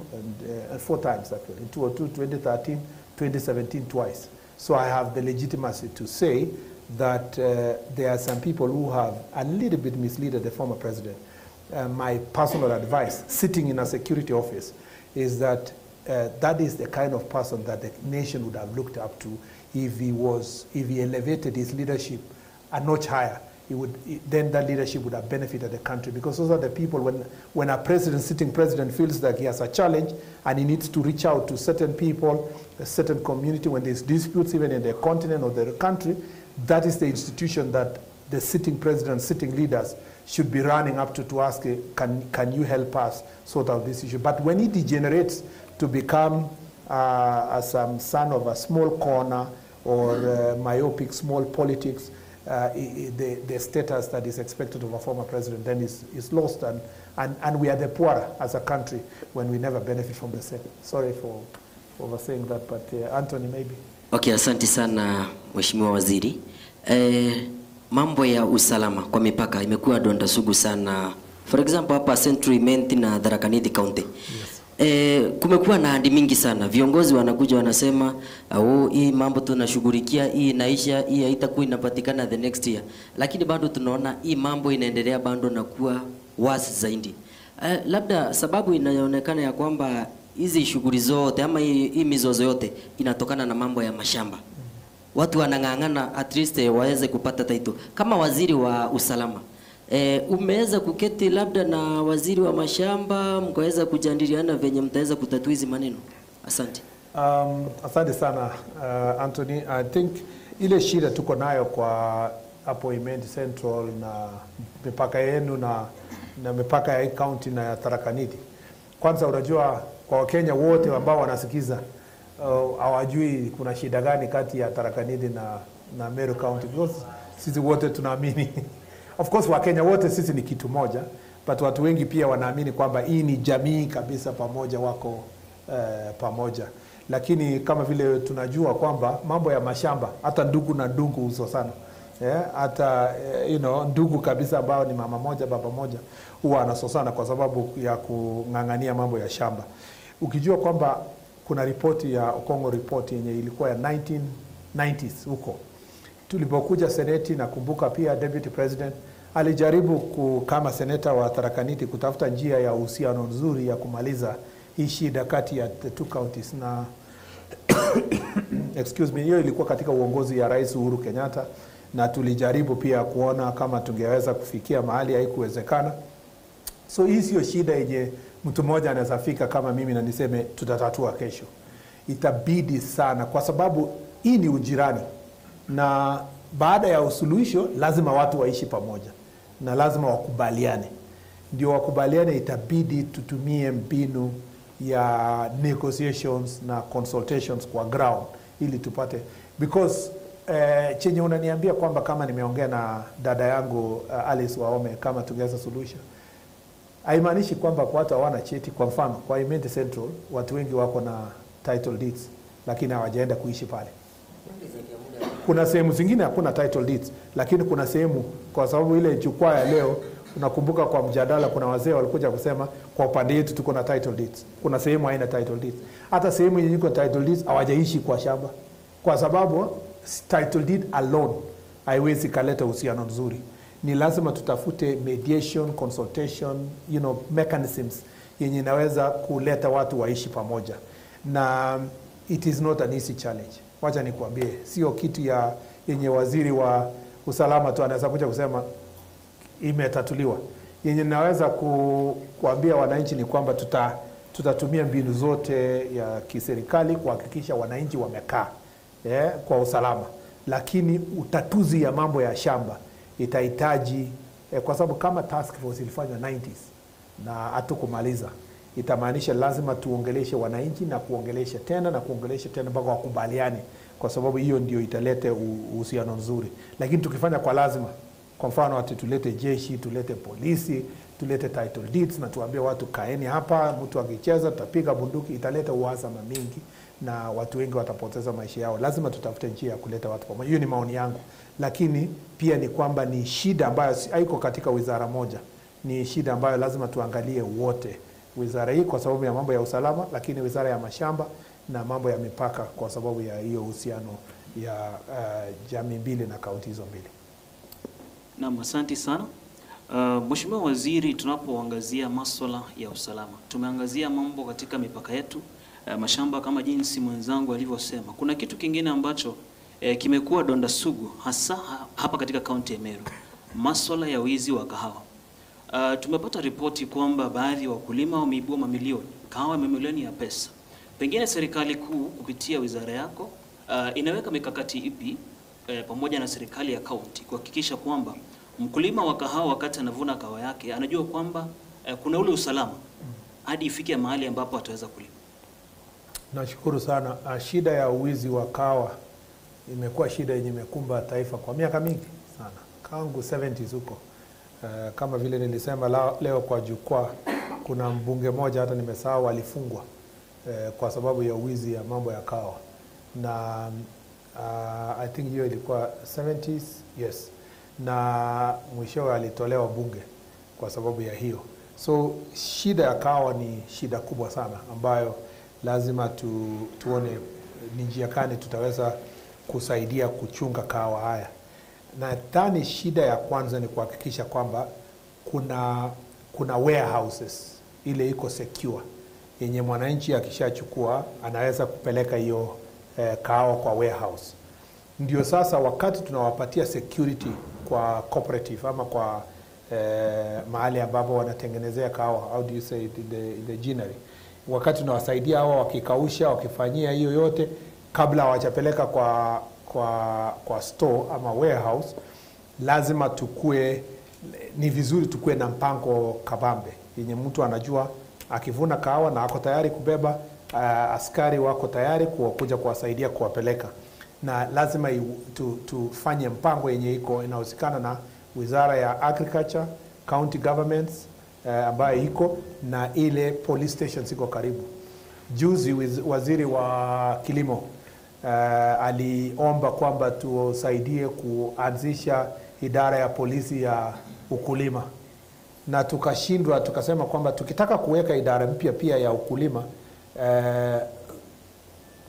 and 4 times actually, in 2002, 2013, 2017, twice. So I have the legitimacy to say that there are some people who have a little bit misled the former president. My personal advice, sitting in a security office, is that that is the kind of person that the nation would have looked up to if he elevated his leadership a notch higher. Then that leadership would have benefited the country, because those are the people, when a sitting president feels like he has a challenge and he needs to reach out to certain people, a certain community, when there's disputes even in the continent or the country, that is the institution that the sitting president, sitting leaders should be running up to ask, can you help us sort out this issue? But when it degenerates to become as some son of a small corner or myopic small politics, the status that is expected of a former president then is lost, and we are the poorer as a country when we never benefit from the same. Sorry for saying that, but Anthony maybe. Okay, asante sana Mheshimiwa Waziri. Mambo ya usalama kwa mipaka imekuwa donda sugu sana. For example, hapa Central Imenti na Tharaka Nithi County. Yes. Kumekuwa na hadi mingi sana. Viongozi wanakuja wanasema, hii mambo tunashughulikia, hii inaisha, hii haitakuwa inapatikana the next year. Lakini bado tunaona hii mambo inaendelea bado na kuwa wasi zaidi. Labda sababu inaonekana ya kwamba hizi shughuli zote ama hii mizozo yote inatokana na mambo ya mashamba. Watu wanang'ang'ana at least waweze kupata title. Kama waziri wa usalama, umeweza kuketi labda na waziri wa mashamba mkaweza kujadiliana venye mtaweza kutatua hizi maneno? Asante. Asante sana Anthony. I think ile shida tuko nayo kwa hapo Imenti Central na mipaka yenu na mipaka ya county na ya Tharaka Nithi. Kwanza unajua kwa Wakenya wote ambao wanasikiza hawajui kuna shida gani kati ya Tharaka Nithi na Meru County, because sisi wote tunaamini of course Wakenya wote sisi ni kitu moja, but watu wengi pia wanaamini kwamba hii ni jamii kabisa pamoja, wako pamoja. Lakini kama vile tunajua kwamba mambo ya mashamba, hata ndugu na ndugu husosana. Hata ndugu kabisa ambao ni mama moja baba moja huwa anasosana kwa sababu ya kung'ang'ania mambo ya shamba. Ukijua kwamba kuna ripoti ya Okongo report yenye ilikuwa ya 1990s huko, tulipokuja seneti, nakumbuka pia deputy president alijaribu kama seneta wa Tharaka Nithi kutafuta njia ya uhusiano nzuri ya kumaliza hii shida kati ya the two counties, na excuse me, hiyo ilikuwa katika uongozi ya Rais Uhuru Kenyatta, na tulijaribu pia kuona kama tungeweza kufikia mahali, haikuwezekana. So hii sio shida yenye mtu mmoja anaweza fika kama mimi na niseme tutatatua kesho. Itabidi sana, kwa sababu hii ni ujirani, na baada ya usuluhisho lazima watu waishi pamoja na lazima wakubaliane. Ndio wakubaliane, itabidi tutumie mbinu ya negotiations na consultations kwa ground ili tupate, because chenye unaniambia kwamba kama nimeongea na dada yangu Alice Wahome kama tungeweza solution, haimaanishi kwamba kwa watu hawana cheti. Kwa mfano kwa Imenti Central watu wengi wako na title deeds lakini hawajaenda kuishi pale. Kuna sehemu zingine hakuna title deeds, lakini kuna sehemu, kwa sababu ile jukwaa ya leo unakumbuka kwa mjadala kuna wazee walikuja kusema kwa upande yetu tuko na title deeds. Kuna sehemu haina title deeds. Hata sehemu yenye iko title deeds hawajaishi kwa shamba, kwa sababu title deed alone haiwezi kaleta uhusiano nzuri. Ni lazima tutafute mediation, consultation, mechanisms yenye inaweza kuleta watu waishi pamoja, na it is not an easy challenge. Wacha nikuambie, sio kitu yenye waziri wa usalama tu anaweza kuja kusema imetatuliwa. Yenye naweza kuambia wananchi ni kwamba tutatumia mbinu zote ya kiserikali kuhakikisha wananchi wamekaa kwa usalama, lakini utatuzi ya mambo ya shamba itahitaji kwa sababu kama task force ilifanywa 90s na hatukumaliza, itamaanisha lazima tuongeleshe wananchi na kuongelesha tena na kuongelesha tena mpaka wakubaliane, kwa sababu hiyo ndio italete uhusiano nzuri. Lakini tukifanya kwa lazima, kwa mfano ati tulete jeshi, tulete polisi, tulete title deeds na tuambie watu kaeni hapa, mtu akicheza tutapiga bunduki, italeta uhasama mingi na watu wengi watapoteza maisha yao. Lazima tutafute njia ya kuleta watu pamoja. Hiyo ni maoni yangu. Lakini pia ni kwamba ni shida ambayo haiko katika wizara moja. Ni shida ambayo lazima tuangalie wote. Wizara hii kwa sababu ya mambo ya usalama, lakini wizara ya mashamba na mambo ya mipaka kwa sababu ya hiyo uhusiano ya jamii mbili na kaunti hizo mbili. Naam, asante sana. Mheshimiwa Waziri, tunapoangazia masuala ya usalama, tumeangazia mambo katika mipaka yetu, mashamba kama jinsi mwenzangu alivyosema. Kuna kitu kingine ambacho kimekuwa donda sugu hasa hapa katika kaunti ya Meru, masuala ya wizi wa kahawa. Tumepata ripoti kwamba baadhi ya wakulima wameibua mamilioni, kahawa mamilioni ya pesa. Pengine serikali kuu kupitia wizara yako inaweka mikakati ipi pamoja na serikali ya kaunti kuhakikisha kwamba mkulima wa kahawa wakati anavuna kahawa yake anajua kwamba kuna ule usalama hadi ifike mahali ambapo ataweza kulima? Nashukuru sana. Shida ya uwizi wa kahawa imekuwa shida yenye imekumba taifa kwa miaka mingi sana, kangu 70s huko. Kama vile nilisema leo kwa jukwaa, kuna mbunge moja hata nimesahau alifungwa kwa sababu ya uwizi ya mambo ya kahawa, na I think hiyo ilikuwa 70s, yes, na mwishowe alitolewa bunge kwa sababu ya hiyo. So shida ya kahawa ni shida kubwa sana ambayo lazima tuone ni njia gani tutaweza kusaidia kuchunga kahawa haya. Nadhani shida ya kwanza ni kuhakikisha kwamba kuna warehouses ile iko secure, yenye mwananchi akishachukua anaweza kupeleka hiyo kahawa kwa warehouse. Ndio sasa wakati tunawapatia security kwa cooperative ama kwa mahali ambapo wanatengenezea kahawa, how do you say it in the ginnery, wakati tunawasaidia hao wakikausha, wakifanyia hiyo yote kabla hawajapeleka kwa store ama warehouse, lazima ni vizuri tukue na mpango kabambe yenye mtu anajua akivuna kahawa na ako tayari kubeba, askari wako tayari kuja kuwasaidia kuwapeleka, na lazima tufanye mpango yenye iko inahusikana na Wizara ya Agriculture, county governments ambayo iko na ile police stations iko karibu. Juzi waziri wa kilimo aliomba kwamba tusaidie kuanzisha idara ya polisi ya ukulima, na tukashindwa. Tukasema kwamba tukitaka kuweka idara mpya pia ya ukulima,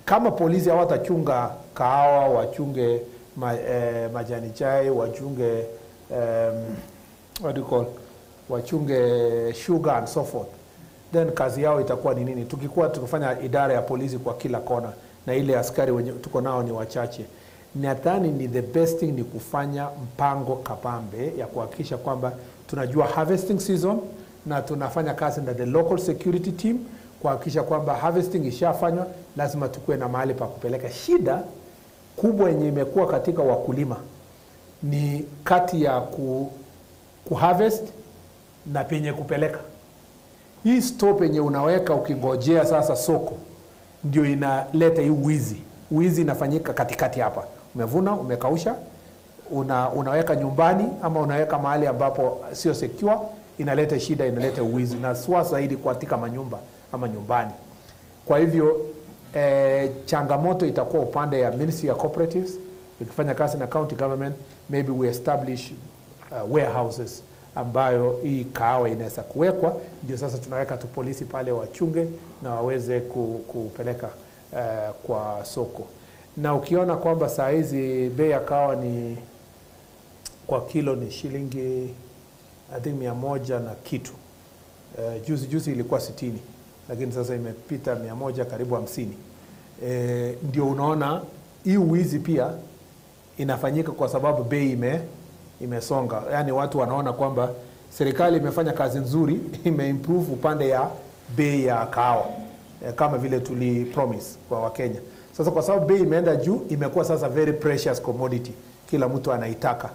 kama polisi hawatachunga kahawa, wachunge majani chai, wachunge what do you call, wachunge sugar and so forth, then kazi yao itakuwa ni nini? Tukifanya idara ya polisi kwa kila kona na ile askari wenye tuko nao ni wachache, nadhani ni the best thing ni kufanya mpango kabambe ya kuhakikisha kwamba tunajua harvesting season na tunafanya kazi na the local security team kuhakikisha kwamba harvesting ishafanywa. Lazima tukue na mahali pa kupeleka. Shida kubwa yenye imekuwa katika wakulima ni kati ya kuharvest na penye kupeleka. Hii stop yenye unaweka ukingojea sasa soko ndio inaleta hii uwizi. Uwizi inafanyika katikati hapa. Umevuna, umekausha, unaweka nyumbani ama unaweka mahali ambapo sio secure, inaleta shida, inaleta uwizi, na swa zaidi katika manyumba ama nyumbani. Kwa hivyo changamoto itakuwa upande ya Ministry ya Cooperatives, ikifanya kazi na county government, maybe we establish warehouses ambayo hii kahawa inaweza kuwekwa, ndio sasa tunaweka tu polisi pale wachunge na waweze kupeleka kwa soko. Na ukiona kwamba saa hizi bei ya kahawa ni kwa kilo ni shilingi I think 100 na kitu. Juzi ilikuwa 60, lakini sasa imepita 100 karibu 50. Ndio unaona hii uwizi pia inafanyika kwa sababu bei imesonga. Yani watu wanaona kwamba serikali imefanya kazi nzuri, imeimprove upande ya bei ya kahawa kama vile tuli promise kwa Wakenya. Sasa kwa sababu bei imeenda juu, imekuwa sasa very precious commodity, kila mtu anaitaka.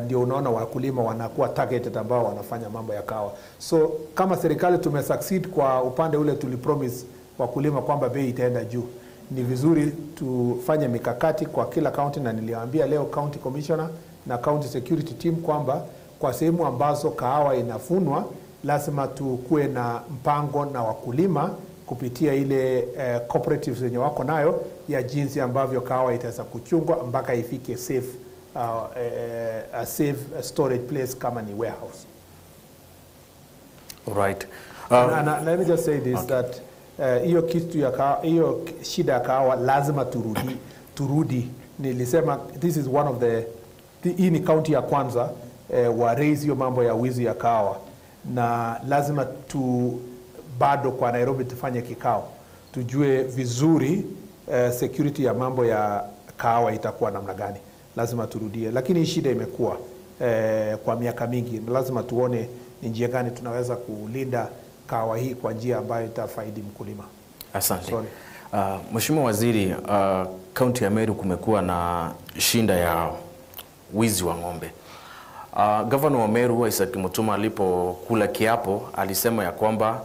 Ndio unaona wakulima wanakuwa targeted ambao wanafanya mambo ya kahawa. So kama serikali tumesucceed kwa upande ule tuli promise wakulima kwamba bei itaenda juu, ni vizuri tufanye mikakati kwa kila county, na niliwaambia leo county commissioner na county security team kwamba kwa sehemu ambazo kahawa inafunwa lazima tukue na mpango na wakulima kupitia ile cooperatives zenye wako nayo ya jinsi ambavyo kahawa itaweza kuchungwa mpaka ifike safe, a safe storage place kama ni warehouse. Right. And let me just say this, okay, that hiyo kitu ya kahawa, hiyo shida ya kahawa lazima turudi. Nilisema this is one of hii ni county ya kwanza wa raise hiyo mambo ya wizi ya kahawa, na lazima bado kwa Nairobi tufanye kikao tujue vizuri security ya mambo ya kahawa itakuwa namna gani. Lazima turudie, lakini hii shida imekuwa kwa miaka mingi. Lazima tuone ni njia gani tunaweza kulinda kahawa hii kwa njia ambayo itafaidi mkulima. Asante. Mheshimiwa Waziri, kaunti ya Meru kumekuwa na shinda ya wizi wa ng'ombe. Governor wa Meru Isaac Mutuma alipokula kiapo alisema ya kwamba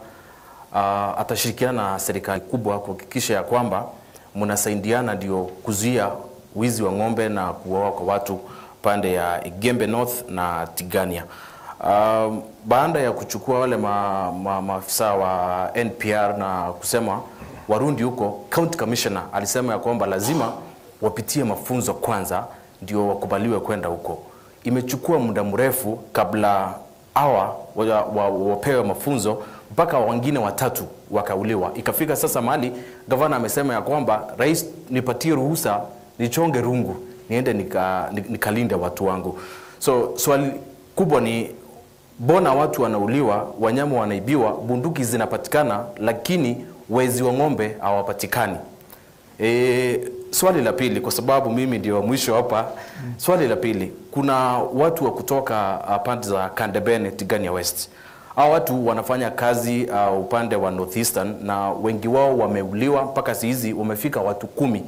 atashirikiana na serikali kubwa kuhakikisha ya kwamba mnasaidiana ndio kuzuia wizi wa ng'ombe na kuuawa kwa watu pande ya Igembe North na Tigania. Baada ya kuchukua wale maafisa wa NPR na kusema warundi huko, County Commissioner alisema ya kwamba lazima wapitie mafunzo kwanza ndio wakubaliwe kwenda huko. Imechukua muda mrefu kabla hawa wapewe mafunzo, mpaka wengine 3 wakauliwa. Ikafika sasa mahali gavana amesema ya kwamba rais, nipatie ruhusa nichonge rungu niende nikalinde watu wangu. So swali kubwa ni bona watu wanauliwa, wanyama wanaibiwa, bunduki zinapatikana, lakini wezi wa ng'ombe hawapatikani. Swali la pili, kwa sababu mimi ndio mwisho hapa, swali la pili, kuna watu wa kutoka pande za Kandebene, Tigania West. Hao watu wanafanya kazi upande wa Northeastern na wengi wao wameuliwa, mpaka hizi wamefika watu 10.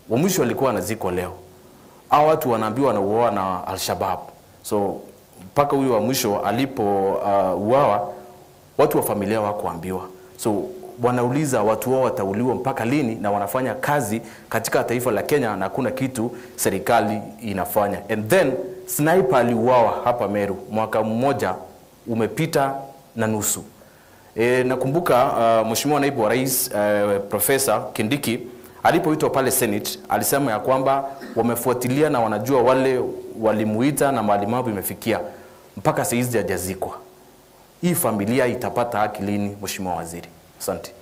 Wa mwisho walikuwa wanazikwa leo. Hao watu wanaambiwa wanauawa na Al-Shabaab. So mpaka huyo wa mwisho alipouawa, watu wa familia hawakuambiwa. So wanauliza watu wao watauliwa mpaka lini, na wanafanya kazi katika taifa la Kenya na hakuna kitu serikali inafanya. And then sniper aliuawa hapa Meru, mwaka mmoja umepita na nusu. Nakumbuka Mheshimiwa Naibu wa Rais Professor Kindiki alipoitwa pale Senate alisema ya kwamba wamefuatilia na wanajua wale walimuita na mahali imefikia, mpaka saizi hajazikwa. Hii familia itapata haki lini, Mheshimiwa Waziri? Asante.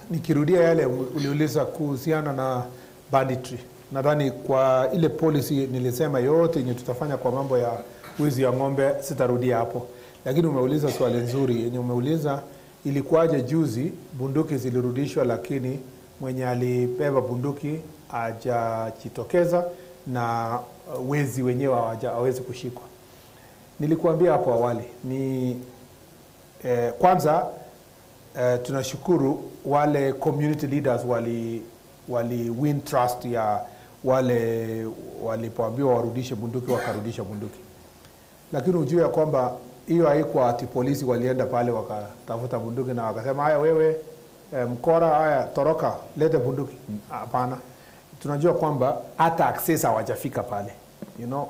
Nikirudia yale uliuliza kuhusiana na banditry, nadhani kwa ile policy nilisema yote yenye tutafanya kwa mambo ya wizi ya ng'ombe sitarudia hapo, lakini umeuliza swali nzuri yenye umeuliza ilikuwaje juzi bunduki zilirudishwa lakini mwenye alibeba bunduki hajajitokeza na wezi wenyewe hawezi kushikwa. Nilikuambia hapo awali ni kwanza tunashukuru wale community leaders wali win trust ya wale walipoambiwa warudishe bunduki, wakarudisha bunduki. Lakini ujue ya kwamba hiyo haikuwa ati polisi walienda pale wakatafuta bunduki na wakasema haya wewe mkora, haya toroka, lete bunduki. Hapana. Tunajua kwamba hata access hawajafika pale. You know,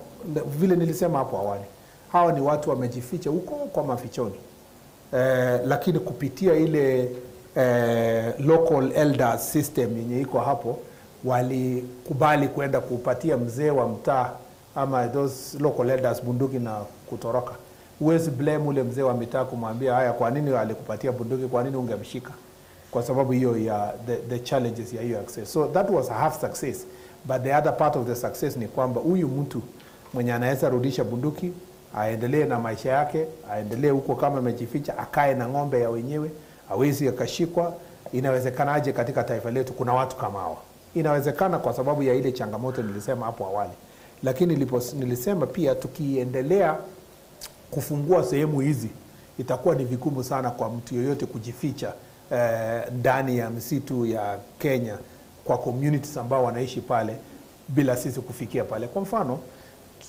vile nilisema hapo awali, hawa ni watu wamejificha huko kwa mafichoni. Lakini kupitia ile local elders system yenye iko hapo, walikubali kwenda kupatia mzee wa mtaa ama those local elders bunduki na kutoroka. Huwezi blame ule mzee wa mtaa kumwambia haya, kwa nini alikupatia bunduki, kwa nini ungemshika? Kwa sababu hiyo ya the challenges ya hiyo access. So that was a half success, but the other part of the success ni kwamba huyu mtu mwenye anaweza rudisha bunduki aendelee na maisha yake, aendelee huko kama amejificha, akae na ng'ombe ya wenyewe, hawezi akashikwa. Inawezekanaje katika taifa letu kuna watu kama hawa? Inawezekana kwa sababu ya ile changamoto nilisema hapo awali. Lakini nilisema pia tukiendelea kufungua sehemu hizi itakuwa ni vigumu sana kwa mtu yoyote kujificha ndani ya msitu ya Kenya kwa communities ambao wanaishi pale bila sisi kufikia pale. Kwa mfano,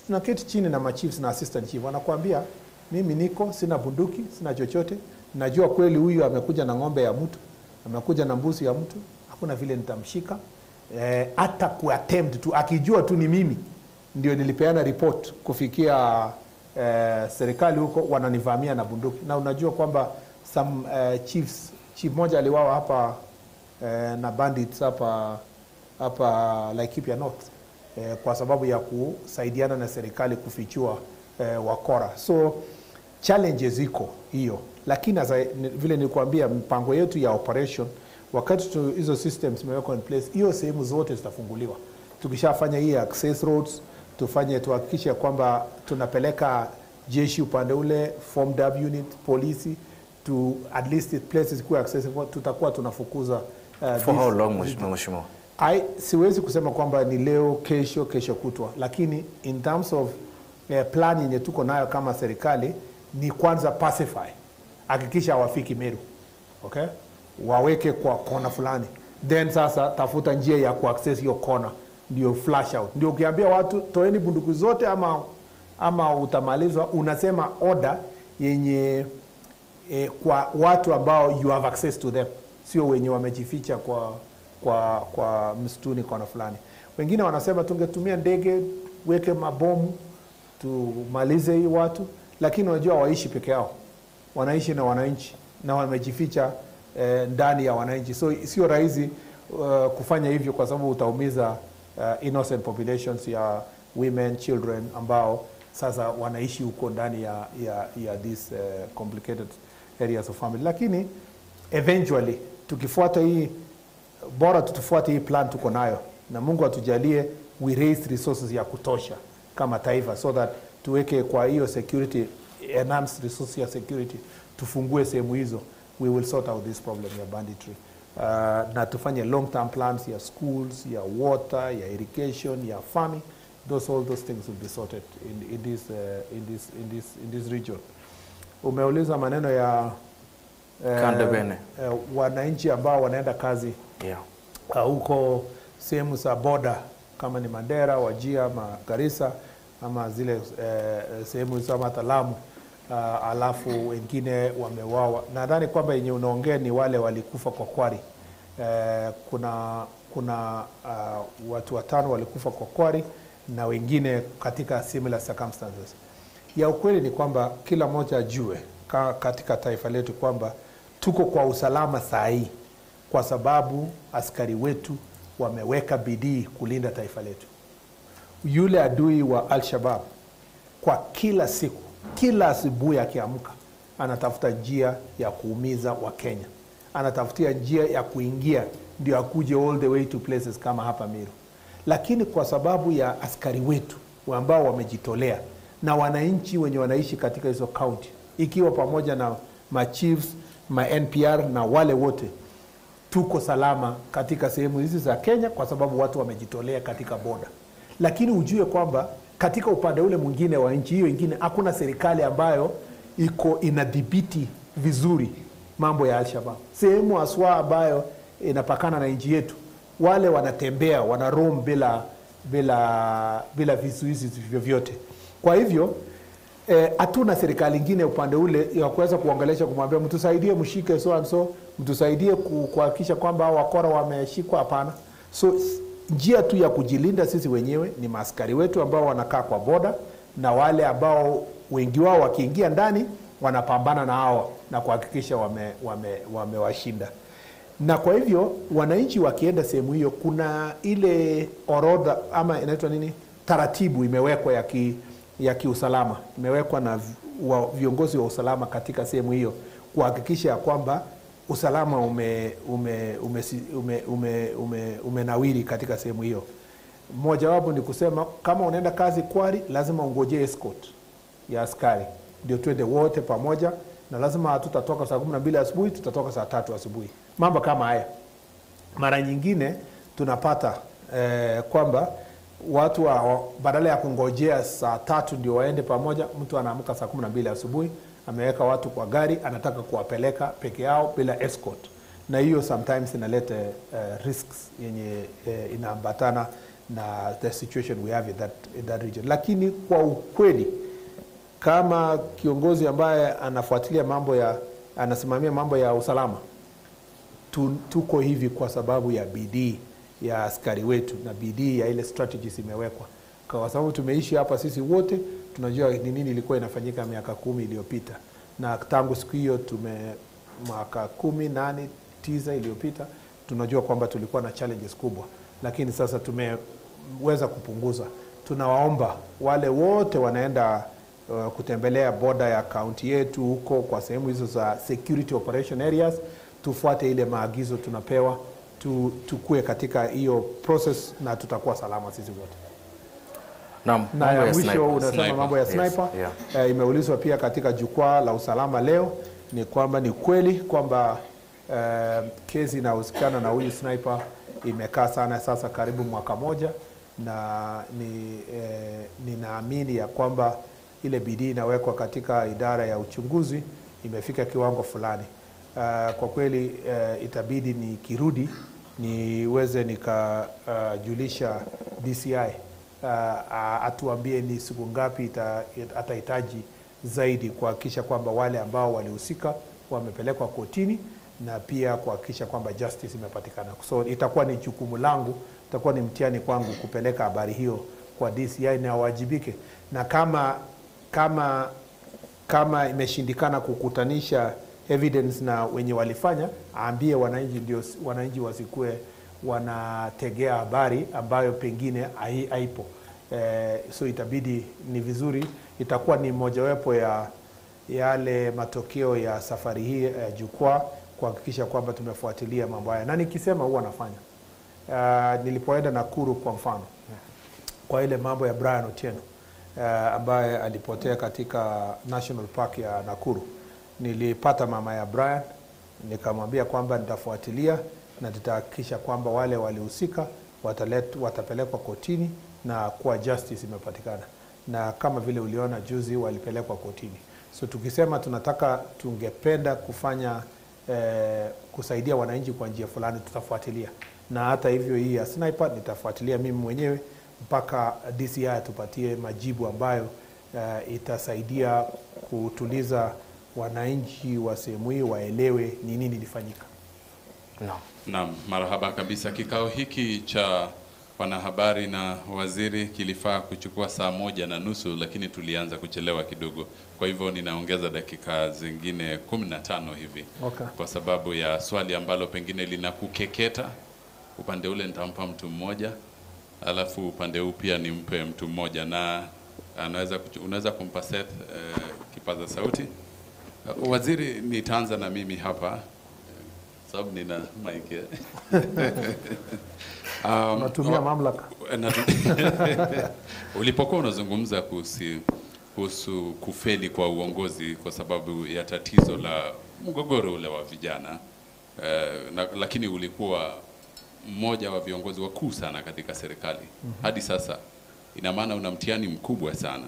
tunaketi chini na machiefs na assistant chief, wanakuambia mimi niko sina bunduki, sina chochote, najua kweli huyu amekuja na ng'ombe ya mtu, amekuja na mbuzi ya mtu, hakuna vile nitamshika. Hata kuattempt tu, akijua tu ni mimi ndio nilipeana report kufikia serikali huko, wananivamia na bunduki. Na unajua kwamba some chief moja aliwawa hapa na bandits hapa Laikipia North kwa sababu ya kusaidiana na serikali kufichua wakora. So challenges iko hiyo, lakini vile nilikuambia mpango yetu ya operation, wakati hizo systems zimewekwa in place, hiyo sehemu zote zitafunguliwa. Tukishafanya hii access roads, tuhakikishe kwamba tunapeleka jeshi upande ule, formed up unit, polisi, to at least places kuwa accessible, tutakuwa tunafukuza for how long, Mheshimiwa? Siwezi kusema kwamba ni leo, kesho kutwa, lakini in terms of plan yenye tuko nayo kama serikali ni kwanza pacify, hakikisha hawafiki Meru, okay, waweke kwa kona fulani, then sasa tafuta njia ya kuaccess hiyo kona, ndio flash out. Ndio ukiambia watu toeni bunduki zote ama utamalizwa, unasema order yenye kwa watu ambao you have access to them, sio wenye wamejificha kwa msituni kona fulani. Wengine wanasema tungetumia ndege, weke mabomu tumalize hii watu, lakini unajua waishi peke yao, wanaishi na wananchi na wamejificha ndani ya wananchi, so sio rahisi kufanya hivyo, kwa sababu utaumiza innocent populations ya women, children ambao sasa wanaishi huko ndani ya these complicated areas of family. Lakini eventually tukifuata hii, bora tutufuate hii plan tuko nayo, na Mungu atujalie we raise resources ya kutosha kama taifa, so that tuweke kwa hiyo security, enhanced resources ya security, tufungue sehemu hizo, we will sort out this problem ya banditry. Na tufanye long term plans ya schools, ya water, ya irrigation, ya farming. All those things will be sorted in this region. Umeuliza maneno ya Kandebene. Wananchi ambao wanaenda kazi huko sehemu za border kama ni Mandera, Wajir, Garissa ama zile sehemu za Lamu, alafu wengine wameuawa. Nadhani kwamba yenye unaongea ni wale walikufa kwa Kwari. Kuna watu 5 walikufa kwa Kwari na wengine katika similar circumstances. Ya ukweli ni kwamba kila mmoja ajue katika taifa letu kwamba tuko kwa usalama saa hii kwa sababu askari wetu wameweka bidii kulinda taifa letu. Yule adui wa Al-Shabaab kwa kila siku, kila asubuhi akiamka, anatafuta njia ya kuumiza Wakenya, anatafutia njia ya kuingia ndio akuje all the way to places kama hapa Meru. Lakini kwa sababu ya askari wetu ambao wamejitolea na wananchi wenye wanaishi katika hizo county, ikiwa pamoja na machiefs, NPR na wale wote, tuko salama katika sehemu hizi za Kenya kwa sababu watu wamejitolea katika boda. Lakini ujue kwamba katika upande ule mwingine wa nchi hiyo ingine hakuna serikali ambayo inadhibiti vizuri mambo ya Al-Shabaab. Sehemu aswa ambayo inapakana na nchi yetu, wale wanatembea, wanaroam bila vizuizi vyovyote. Kwa hivyo hatuna serikali nyingine upande ule ya kuweza kuongelesha, kumwambia mtusaidie mshike so and so, mtusaidie kuhakikisha kwamba wakora wameshikwa. Hapana. So njia tu ya kujilinda sisi wenyewe ni maaskari wetu ambao wanakaa kwa boda, na wale wengi wao wakiingia ndani wanapambana na hao na kuhakikisha wamewashinda. Na kwa hivyo wananchi wakienda sehemu hiyo, kuna ile orodha ama inaitwa nini, taratibu imewekwa ya kiusalama, imewekwa na viongozi wa usalama katika sehemu hiyo kuhakikisha kwamba usalama umenawiri katika sehemu hiyo. Mmoja wapo ni kusema kama unaenda kazi Kwari, lazima ungoje escort ya askari ndio twende wote pamoja, na lazima hatutatoka saa 12 asubuhi, tutatoka saa 3 asubuhi. Mambo kama haya mara nyingine tunapata kwamba watu badala ya kungojea saa 3 ndio waende pamoja, mtu anaamka saa 12 asubuhi, ameweka watu kwa gari, anataka kuwapeleka peke yao bila escort, na hiyo sometimes inaleta risks yenye inaambatana na the situation we have in that region. Lakini kwa ukweli, kama kiongozi ambaye anafuatilia anasimamia mambo ya usalama, tuko hivi kwa sababu ya bidii ya askari wetu na bidii ya ile strategies imewekwa. Kwa sababu tumeishi hapa sisi wote, tunajua ni nini ilikuwa inafanyika miaka 10 iliyopita, na tangu siku hiyo mwaka 18 iliyopita tunajua kwamba tulikuwa na challenges kubwa, lakini sasa tumeweza kupunguza. Tunawaomba wale wote wanaenda kutembelea border ya county yetu huko kwa sehemu hizo za security operation areas, tufuate ile maagizo tunapewa, tukue katika hiyo process na tutakuwa salama sisi wote. Na ya mwisho unasema mambo ya sniper. Yes, yeah. Imeulizwa pia katika jukwaa la usalama leo, ni kwamba ni kweli kwamba kesi inahusikana na huyu sniper imekaa sana sasa karibu mwaka moja, na ninaamini ya kwamba ile bidii inawekwa katika idara ya uchunguzi imefika kiwango fulani. Kwa kweli itabidi nikirudi niweze nikajulisha DCI atuambie ni siku ngapi atahitaji zaidi kuhakikisha kwamba wale ambao walihusika wamepelekwa kotini na pia kuhakikisha kwamba justice imepatikana. So itakuwa ni jukumu langu, itakuwa ni mtihani kwangu kupeleka habari hiyo kwa DCI na wajibike, na kama imeshindikana kukutanisha evidence na wenye walifanya, aambie wananchi, ndio wananchi wasikue wanategea habari ambayo pengine haipo. So itabidi, ni vizuri, itakuwa ni mojawapo ya yale matokeo ya safari hii ya jukwaa kuhakikisha kwamba tumefuatilia mambo haya. Na nikisema huwa nafanya, nilipoenda Nakuru kwa mfano, kwa ile mambo ya Brian Otieno ambaye alipotea katika National Park ya Nakuru, nilipata mama ya Brian, nikamwambia kwamba nitafuatilia na tutahakikisha kwamba wale walihusika watapelekwa kotini na kuwa justice imepatikana. Na kama vile uliona juzi walipelekwa kotini. So tukisema tungependa kufanya kusaidia wananchi kwa njia fulani, tutafuatilia. Na hata hivyo hii ya sniper nitafuatilia mimi mwenyewe mpaka DCI atupatie majibu ambayo itasaidia kutuliza wananchi wa sehemu hii waelewe ni nini ilifanyika. Naam, marahaba kabisa. Kikao hiki cha wanahabari na waziri kilifaa kuchukua saa 1:30, lakini tulianza kuchelewa kidogo. Kwa hivyo ninaongeza dakika zingine 15 hivi. Okay. Kwa sababu ya swali ambalo pengine linakukeketa. Upande ule nitampa mtu mmoja, alafu upande huu pia nimpe mtu mmoja, na unaweza kumpa Seth kipaza sauti. Waziri, nitaanza na mimi hapa sababu nina mic. Unatumia mamlaka. Ulipokuwa unazungumza kuhusu kufeli kwa uongozi kwa sababu ya tatizo la mgogoro ule wa vijana, lakini ulikuwa mmoja wa viongozi wakuu sana katika serikali. Hadi sasa ina maana una mtihani mkubwa sana,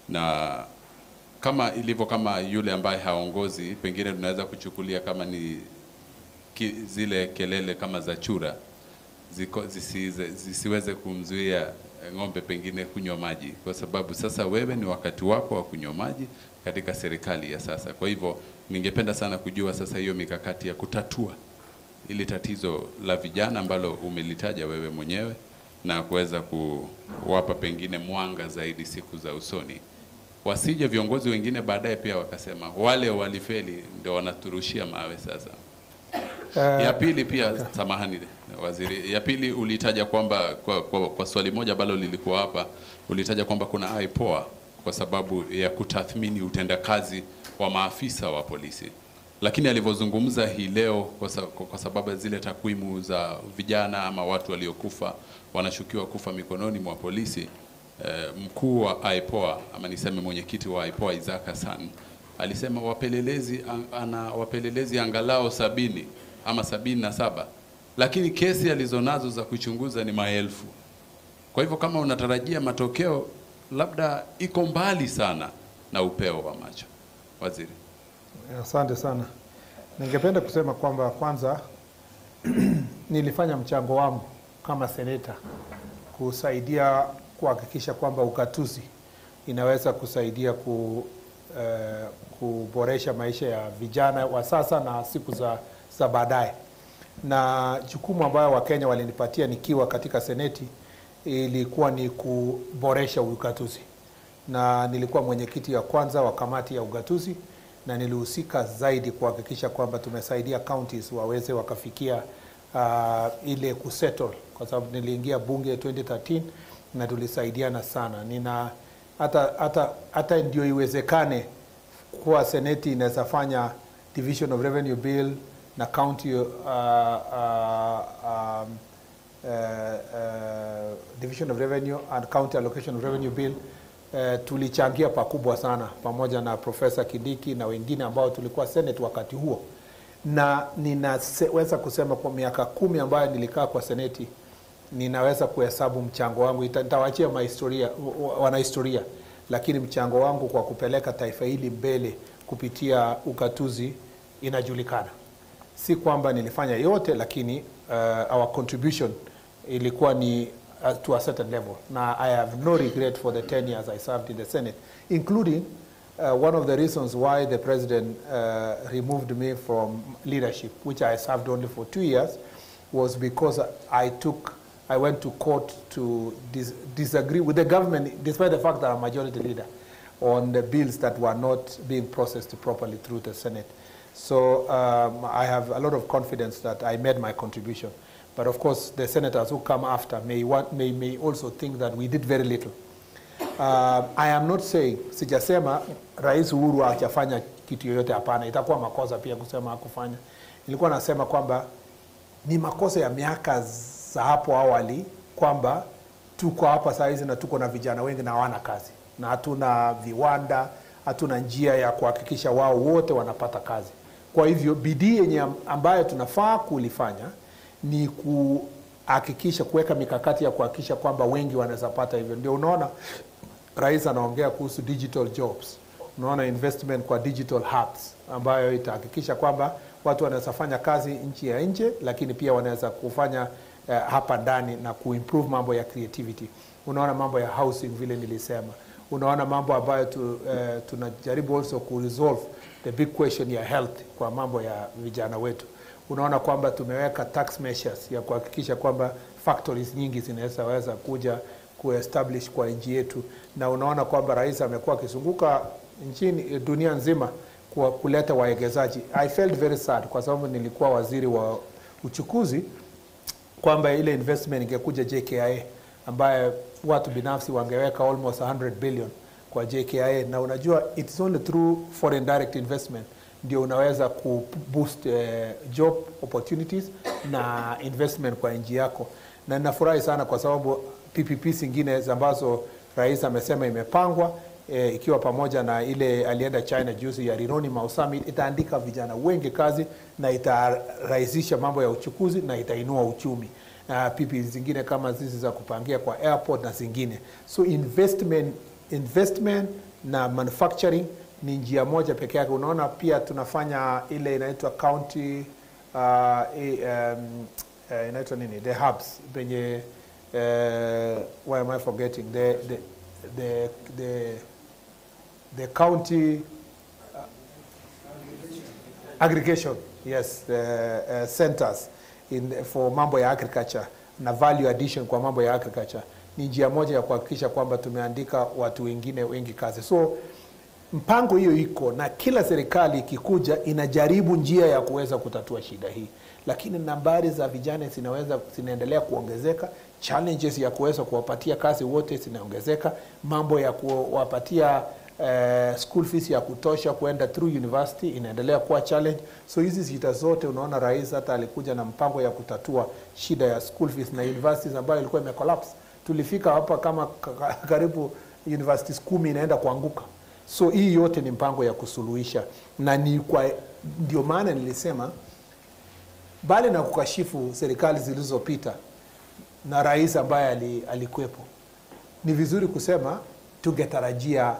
na kama ilivyo kama yule ambaye haongozi, pengine tunaweza kuchukulia kama ni zile kelele kama za chura zisiweze kumzuia ng'ombe pengine kunywa maji, kwa sababu sasa wewe ni wakati wako wa kunywa maji katika serikali ya sasa. Kwa hivyo ningependa sana kujua sasa hiyo mikakati ya kutatua ili tatizo la vijana ambalo umelitaja wewe mwenyewe, na kuweza kuwapa pengine mwanga zaidi siku za usoni, wasije viongozi wengine baadaye pia wakasema wale walifeli ndio wanaturushia mawe sasa. Ya pili pia, samahani waziri, ya pili ulitaja kwamba kwa swali moja ambalo lilikuwa hapa, ulitaja kwamba kuna IPOA kwa sababu ya kutathmini utendakazi wa maafisa wa polisi. Lakini alivyozungumza hii leo, kwa sababu zile takwimu za vijana ama watu waliokufa wanashukiwa kufa mikononi mwa polisi, mkuu wa IPOA ama niseme mwenyekiti wa IPOA Isaac Hassan alisema wapelelezi angalau 70 ama 77, lakini kesi alizonazo za kuchunguza ni maelfu. Kwa hivyo kama unatarajia matokeo, labda iko mbali sana na upeo wa macho. Waziri. Asante sana. Ningependa kusema kwamba kwanza nilifanya mchango wangu kama seneta kusaidia kuhakikisha kwamba ugatuzi inaweza kusaidia kuboresha maisha ya vijana wa sasa na siku za baadaye. Na jukumu ambayo Wakenya walinipatia nikiwa katika seneti ilikuwa ni kuboresha ugatuzi, na nilikuwa mwenyekiti ya kwanza wa kamati ya ugatuzi, na nilihusika zaidi kuhakikisha kwamba tumesaidia counties waweze wakafikia ile kusettle, kwa sababu niliingia bunge 2013 na tulisaidiana sana. Hata ndio iwezekane kuwa seneti inaweza fanya Division of Revenue Bill na County Division of Revenue and County Allocation of Revenue Bill, tulichangia pakubwa sana pamoja na Professor Kindiki na wengine ambao tulikuwa Senate wakati huo. Na ninaweza kusema kwa miaka 10 ambayo nilikaa kwa seneti, ninaweza kuhesabu mchango wangu. Nitawaachia wanahistoria, lakini mchango wangu kwa kupeleka taifa hili mbele kupitia ugatuzi inajulikana. Si kwamba nilifanya yote, lakini our contribution ilikuwa ni to a certain level. Na I have no regret for the 10 years I served in the Senate, including one of the reasons why the president removed me from leadership, which I served only for 2 years, was because I went to court to disagree with the government, despite the fact that I'm majority leader, on the bills that were not being processed properly through the Senate. So I have a lot of confidence that I made my contribution. But of course, the senators who come after may also think that we did very little. I am not saying, sijasema Rais Uhuru hajafanya kitu yoyote, hapana. Itakuwa makosa pia kusema hakufanya. Nilikuwa nasema kwamba ni makosa ya miaka za hapo awali kwamba tuko hapa saa hizi na tuko na vijana wengi na hawana kazi. Na hatuna viwanda, hatuna njia ya kuhakikisha wao wote wanapata kazi. Kwa hivyo bidii yenye ambayo tunafaa kulifanya ni kuhakikisha, kuweka mikakati ya kuhakikisha kwamba wengi wanaweza pata hivyo. Ndio unaona Rais anaongea kuhusu digital jobs. Unaona investment kwa digital hubs ambayo itahakikisha kwamba watu wanaweza fanya kazi nchi ya nje, lakini pia wanaweza kufanya hapa ndani na kuimprove mambo ya creativity. Unaona mambo ya housing vile nilisema. Unaona mambo ambayo tunajaribu also kuresolve the big question ya health kwa mambo ya vijana wetu. Unaona kwamba tumeweka tax measures ya kuhakikisha kwamba factories nyingi zinaweza kuja kuestablish kwa nchi yetu, na unaona kwamba rais amekuwa akizunguka nchini dunia nzima kwa kuleta wawekezaji. I felt very sad kwa sababu nilikuwa waziri wa uchukuzi kwamba ile investment ingekuja JKIA ambaye watu binafsi wangeweka almost 100 billion kwa JKIA, na unajua it's only through foreign direct investment ndio unaweza kuboost job opportunities na investment kwa nchi yako. Na ninafurahi sana kwa sababu PPP zingine ambazo rais amesema imepangwa, ikiwa pamoja na ile alienda China juzi ya Rironi Mau Summit, itaandika vijana wengi kazi na itarahisisha mambo ya uchukuzi na itainua uchumi. PPP zingine kama zizi za kupangia kwa airport na zingine. So investment na manufacturing ni njia moja peke yake. Unaona pia tunafanya ile inaitwa county inaitwa nini, the hubs penye why am I forgetting the county aggregation, yes, centers for mambo ya agriculture na value addition kwa mambo ya agriculture. Ni njia moja ya kuhakikisha kwamba tumeandika watu wengine wengi kazi. So mpango hiyo iko na kila serikali ikikuja inajaribu njia ya kuweza kutatua shida hii, lakini nambari za vijana zinaendelea kuongezeka, challenges ya kuweza kuwapatia kazi wote zinaongezeka, mambo ya kuwapatia school fees ya kutosha kuenda through university inaendelea kuwa challenge. So hizi shida zote unaona rais hata alikuja na mpango ya kutatua shida ya school fees na universities ambayo ilikuwa imecollapse. Tulifika hapa kama karibu universities 10 inaenda kuanguka. So hii yote ni mpango ya kusuluhisha, na ndio maana nilisema bali na kukashifu serikali zilizopita na rais ambaye alikuwepo, ni vizuri kusema tungetarajia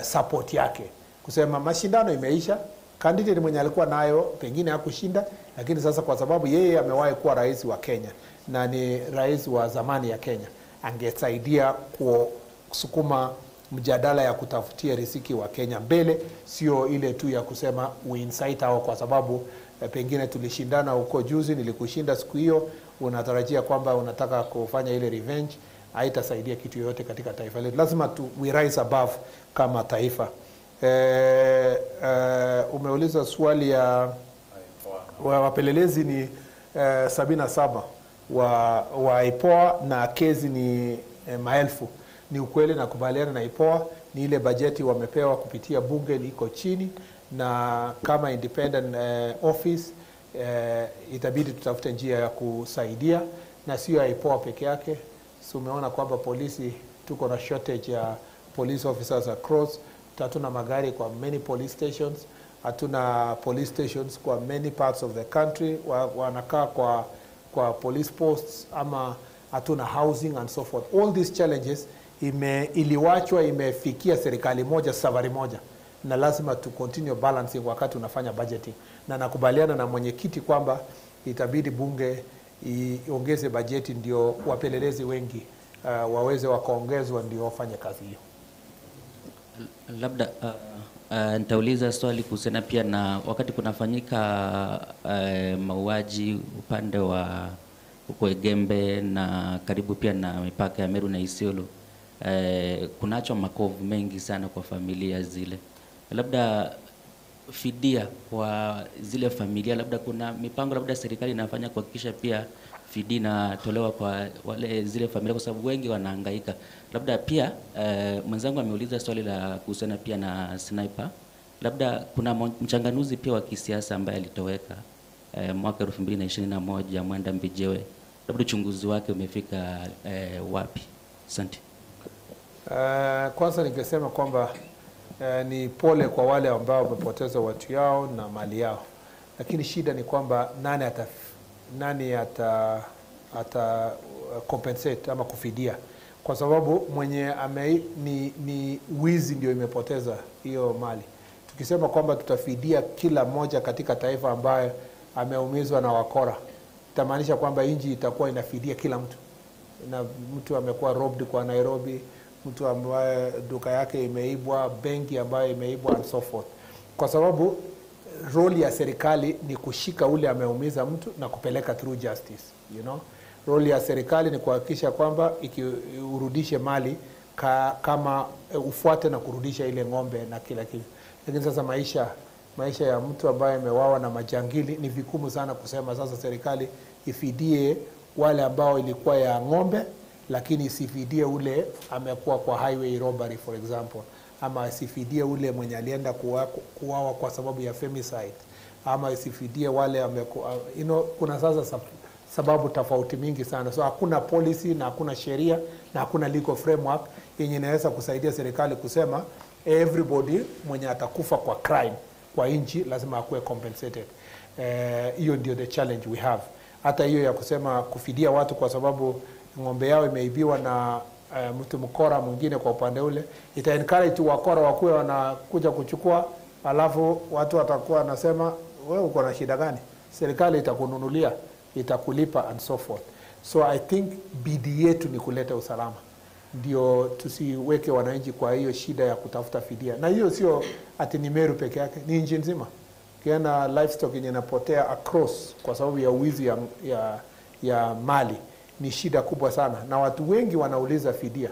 support yake, kusema mashindano imeisha, candidate mwenye alikuwa nayo pengine hakushinda, lakini sasa kwa sababu yeye amewahi kuwa rais wa Kenya na ni rais wa zamani ya Kenya, angesaidia kusukuma mjadala ya kutafutia riziki wa Kenya mbele, sio ile tu ya kusema we incite hao kwa sababu pengine tulishindana huko juzi, nilikushinda siku hiyo, unatarajia kwamba unataka kufanya ile revenge. Haitasaidia kitu yoyote katika taifa letu. Lazima we rise above kama taifa. Umeuliza swali ya wapelelezi ni 77 wa IPOA na kesi ni maelfu. Ni ukweli na kubaliana na IPOA, ni ile bajeti wamepewa kupitia bunge iko chini, na kama independent office itabidi tutafute njia ya kusaidia, na sio IPOA peke yake. So umeona kwamba polisi tuko na shortage ya police officers across. Hatuna magari kwa many police stations, hatuna police stations kwa many parts of the country, wanakaa kwa police posts, ama hatuna housing and so forth. All these challenges iliwachwa imefikia serikali moja safari moja, na lazima to continue balancing wakati unafanya budgeting. Na nakubaliana na mwenyekiti kwamba itabidi bunge iongeze bajeti ndio wapelelezi wengi waweze wakaongezwa ndio wafanye kazi hiyo. Labda nitauliza swali kuhusiana pia na wakati kunafanyika mauaji upande wa huko Egembe na karibu pia na mipaka ya Meru na Isiolo, kunacho makovu mengi sana kwa familia zile. Labda fidia kwa zile familia, labda kuna mipango labda serikali inafanya kuhakikisha pia fidia inatolewa kwa wale zile familia, kwa sababu wengi wanahangaika. Labda pia mwenzangu ameuliza swali la kuhusiana pia na sniper. Labda kuna mchanganuzi pia wa kisiasa ambaye alitoweka mwaka 2021 Mwenda Mbijewe. Labda uchunguzi wake umefika wapi? Asante. Kwanza ningesema kwamba ni pole kwa wale ambao wamepoteza watu yao na mali yao, lakini shida ni kwamba nani ata compensate ama kufidia, kwa sababu mwenye ni wizi ndio imepoteza hiyo mali. Tukisema kwamba tutafidia kila mmoja katika taifa ambaye ameumizwa na wakora, itamaanisha kwamba nchi itakuwa inafidia kila mtu, na mtu amekuwa robbed kwa Nairobi, mtu ambaye duka yake imeibwa, benki ambayo imeibwa and so forth. Kwa sababu role ya serikali ni kushika ule ameumiza mtu na kupeleka through justice, you know. Role ya serikali ni kuhakikisha kwamba urudishe mali kama ufuate na kurudisha ile ng'ombe na kila kitu. Lakini sasa maisha ya mtu ambaye amewawa na majangili, ni vigumu sana kusema sasa serikali ifidie wale ambao ilikuwa ya ng'ombe, lakini isifidie ule amekuwa kwa highway robbery for example, ama isifidie ule mwenye alienda kuwawa kwa sababu ya femicide, ama isifidie wale kuna sasa sababu tofauti mingi sana. So hakuna policy na hakuna sheria na hakuna legal framework yenye inaweza kusaidia serikali kusema everybody mwenye atakufa kwa crime kwa nchi lazima akuwe compensated. Hiyo ndio the challenge we have. Hata hiyo ya kusema kufidia watu kwa sababu ng'ombe yao imeibiwa na mtu mkora mwingine kwa upande ule, ita encourage wakora wakuwe wanakuja kuchukua, alafu watu watakuwa wanasema wewe uko na shida gani? Serikali itakununulia, itakulipa and so forth. So I think bidii yetu ni kuleta usalama, ndio tusiweke wananchi kwa hiyo shida ya kutafuta fidia. Na hiyo sio ati ni Meru peke yake, ni nchi nzima. Kiana livestock yenye inapotea across kwa sababu ya uwizi ya mali ni shida kubwa sana, na watu wengi wanauliza fidia.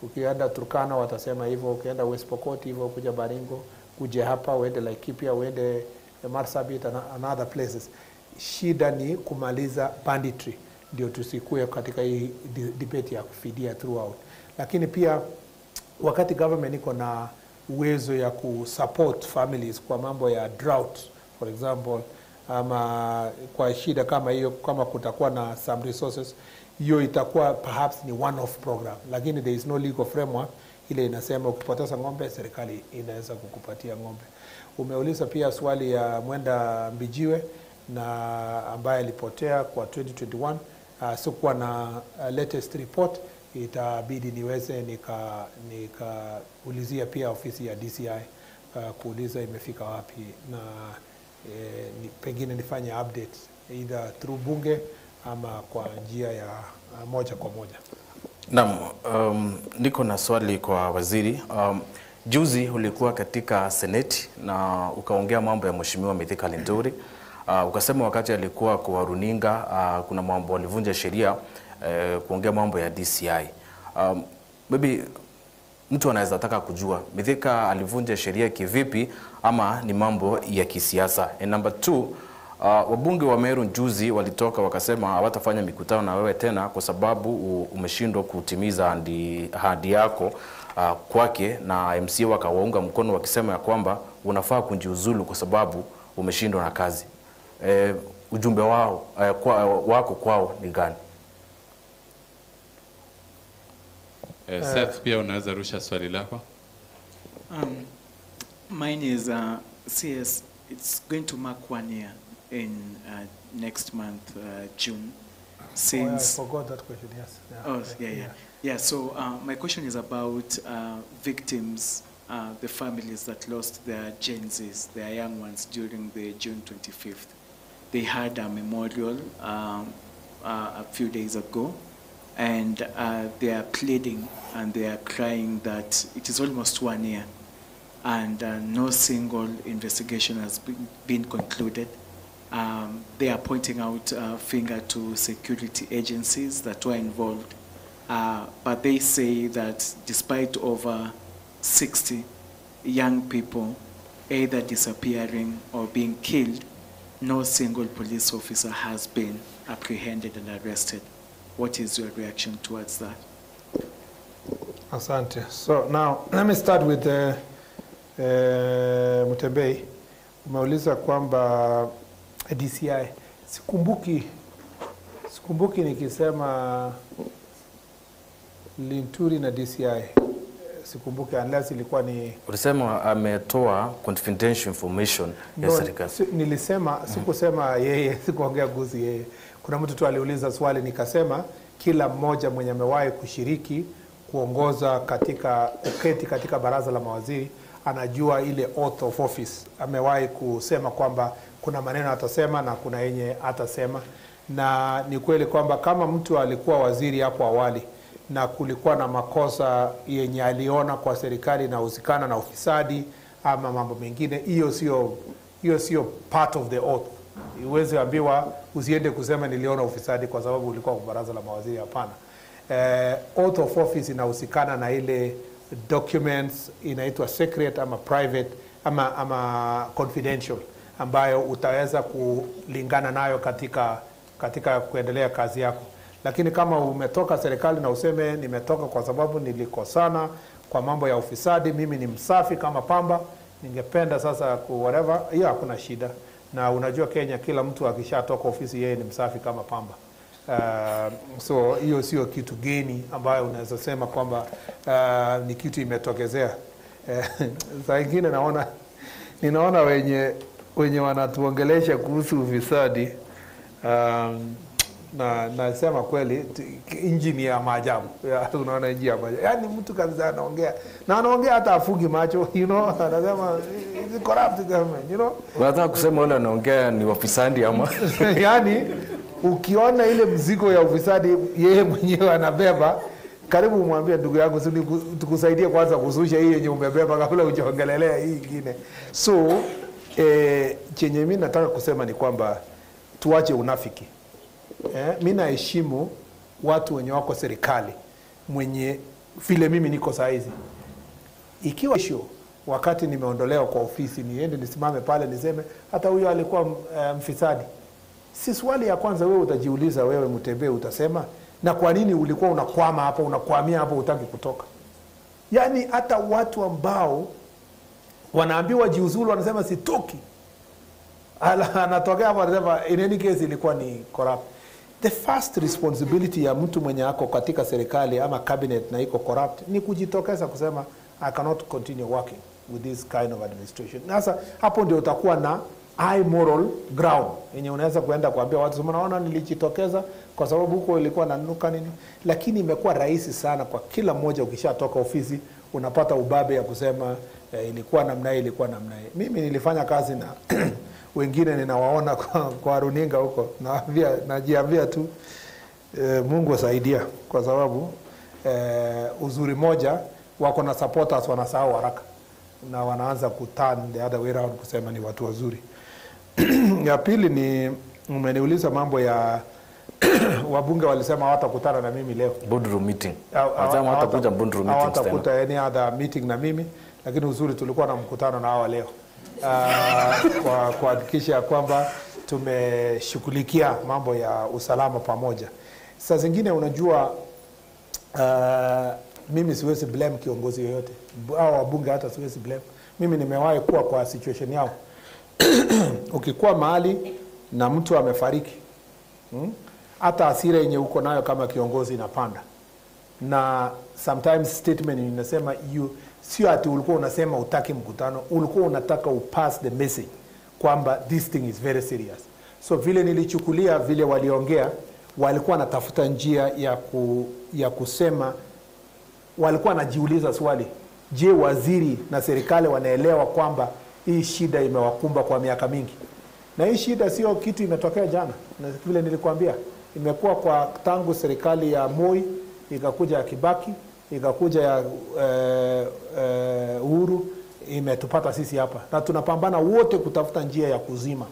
Ukienda Turkana watasema hivyo, ukienda West Pokot hivyo, kuja Baringo, kuja hapa, uende Laikipia, uende Marsabit and other places. Shida ni kumaliza banditry, ndio tusikue katika hii debate ya kufidia throughout. Lakini pia wakati government iko na uwezo ya kusupport families kwa mambo ya drought for example, ama kwa shida kama hiyo, kama kutakuwa na some resources, hiyo itakuwa perhaps ni one off program, lakini there is no legal framework ile inasema ukipoteza ng'ombe serikali inaweza kukupatia ng'ombe. Umeuliza pia swali ya Mwenda Mbijiwe na ambaye alipotea kwa 2021. Sikuwa na latest report, itabidi niweze nikaulizia pia ofisi ya DCI kuuliza imefika wapi, na pengine nifanye update either through bunge ama kwa njia ya moja kwa moja. Naam, niko na swali kwa waziri. Juzi ulikuwa katika Seneti na ukaongea mambo ya Mheshimiwa Mithika Linturi. Ukasema wakati alikuwa kwa runinga kuna mambo walivunja sheria, kuongea mambo ya DCI. Maybe mtu anaweza taka kujua Mithika alivunja sheria kivipi, ama ni mambo ya kisiasa? And number 2, wabunge wa Meru juzi walitoka wakasema hawatafanya mikutano na wewe tena kwa sababu umeshindwa kutimiza ahadi yako kwake, na MC wakawaunga mkono wakisema ya kwamba unafaa kujiuzulu kwa sababu umeshindwa na kazi. Ujumbe wako kwao ni gani? Seth, pia unaweza rusha swali lako. Mine is CS. It's going to mark 1 year in next month, June. Since I forgot that question. Yes. Oh, yeah. So my question is about victims, the families that lost their Gen Zs, their young ones, during the June 25th. They had a memorial a few days ago, and they are pleading and they are crying that it is almost 1 year and no single investigation has been concluded. They are pointing out finger to security agencies that were involved, but they say that despite over 60 young people either disappearing or being killed, no single police officer has been apprehended and arrested. What is your reaction towards that? Asante. So now let me start with Mutembei. Umeuliza kwamba DCI. Sikumbuki nikisema Linturi na DCI. Sikumbuki unless ilikuwa ni Ulisema ametoa confidential information ya serikali. Nilisema sikusema yeye, sikuongea kuhusu yeye. Kuna mtu tu aliuliza swali nikasema kila mmoja mwenye amewahi kushiriki kuongoza katika baraza la mawaziri anajua ile oath of office. Amewahi kusema kwamba kuna maneno atasema na kuna yenye atasema, na ni kweli kwamba kama mtu alikuwa waziri hapo awali na kulikuwa na makosa yenye aliona kwa serikali na usikana na ufisadi ama mambo mengine, hiyo sio part of the oath. Uweze ambiwa usiende kusema niliona ufisadi kwa sababu ulikuwa kwa baraza la mawaziri, hapana. Oath of office inahusikana na ile documents inaitwa secret ama private ama confidential, ambayo utaweza kulingana nayo katika kuendelea kazi yako. Lakini kama umetoka serikali na useme nimetoka kwa sababu nilikosana kwa mambo ya ufisadi, mimi ni msafi kama pamba, ningependa sasa whatever, hiyo hakuna shida. Na unajua Kenya kila mtu akishatoka ofisi yeye ni msafi kama pamba. So hiyo sio kitu geni ambayo unaweza sema kwamba ni kitu imetokezea. Saa ingine ninaona wenye wanatuongelesha kuhusu ufisadi, na nasema kweli injini ya maajabu. Unaona injini ya maajabu. Yaani mtu kabisa anaongea hata afungi macho, anasema it's corrupt government, Unataka kusema wale anaongea ni wafisadi ama? Yaani ukiona ile mzigo ya ufisadi yeye mwenyewe anabeba, karibu umwambie ndugu yangu tukusaidie kwanza kuzusha hii yenye umebeba kabla hujaongelelea hii nyingine. So chenye mimi nataka kusema ni kwamba tuache unafiki. Mimi naheshimu watu wenye wako serikali mwenye vile mimi niko saa hizi. Ikiwa wakati nimeondolewa kwa ofisi niende nisimame pale niseme hata huyo alikuwa mfisadi, si swali ya kwanza wewe utajiuliza, wewe Mutembei utasema na kwa nini ulikuwa unakwama hapo, unakwamia hapo, hutaki kutoka? Yaani hata watu ambao wanaambiwa jiuzulu wanasema sitoki, anatokea hapo anasema in any case ilikuwa ni corrupt. The first responsibility ya mtu mwenye ako katika serikali ama cabinet na iko corrupt ni kujitokeza kusema I cannot continue working with this kind of administration. Sasa hapo ndio utakuwa na high moral ground yenye unaweza kuenda kuambia watu sema naona nilijitokeza kwa sababu huko ilikuwa nanuka nini. Lakini imekuwa rahisi sana kwa kila mmoja ukishatoka ofisi unapata ubabe ya kusema ilikuwa namna hii, ilikuwa namna hii. Mimi nilifanya kazi na wengine ninawaona kwa runinga huko, najiambia tu Mungu asaidia, kwa sababu uzuri moja wako na supporters wanasahau haraka na wanaanza kuturn the other way around kusema ni watu wazuri. Ya pili ni umeniuliza mambo ya wabunge walisema hawatakutana na mimi leo. Boardroom meeting. Hawatakuja boardroom meeting tena. Hawatakuta any other meeting na mimi, lakini uzuri tulikuwa na mkutano na hawa leo. Kwa kuhakikisha kwamba tumeshughulikia mambo ya usalama pamoja. Saa zingine unajua mimi siwezi blame kiongozi yoyote. Hao wabunge hata siwezi blame. Mimi nimewahi kuwa kwa situation yao. Ukikuwa mahali na mtu amefariki, hata hasira yenye uko nayo kama kiongozi inapanda. Na sometimes statement inasema sio ati ulikuwa unasema utaki mkutano, ulikuwa unataka upass the message kwamba this thing is very serious. So vile nilichukulia vile waliongea, walikuwa natafuta njia ya kusema, walikuwa najiuliza swali, je, waziri na serikali wanaelewa kwamba hii shida imewakumba kwa miaka mingi? Na hii shida sio kitu imetokea jana. Na vile nilikwambia, imekuwa kwa tangu serikali ya Moi, ikakuja ya Kibaki, ikakuja ya Uhuru, imetupata sisi hapa, na tunapambana wote kutafuta njia ya kuzima.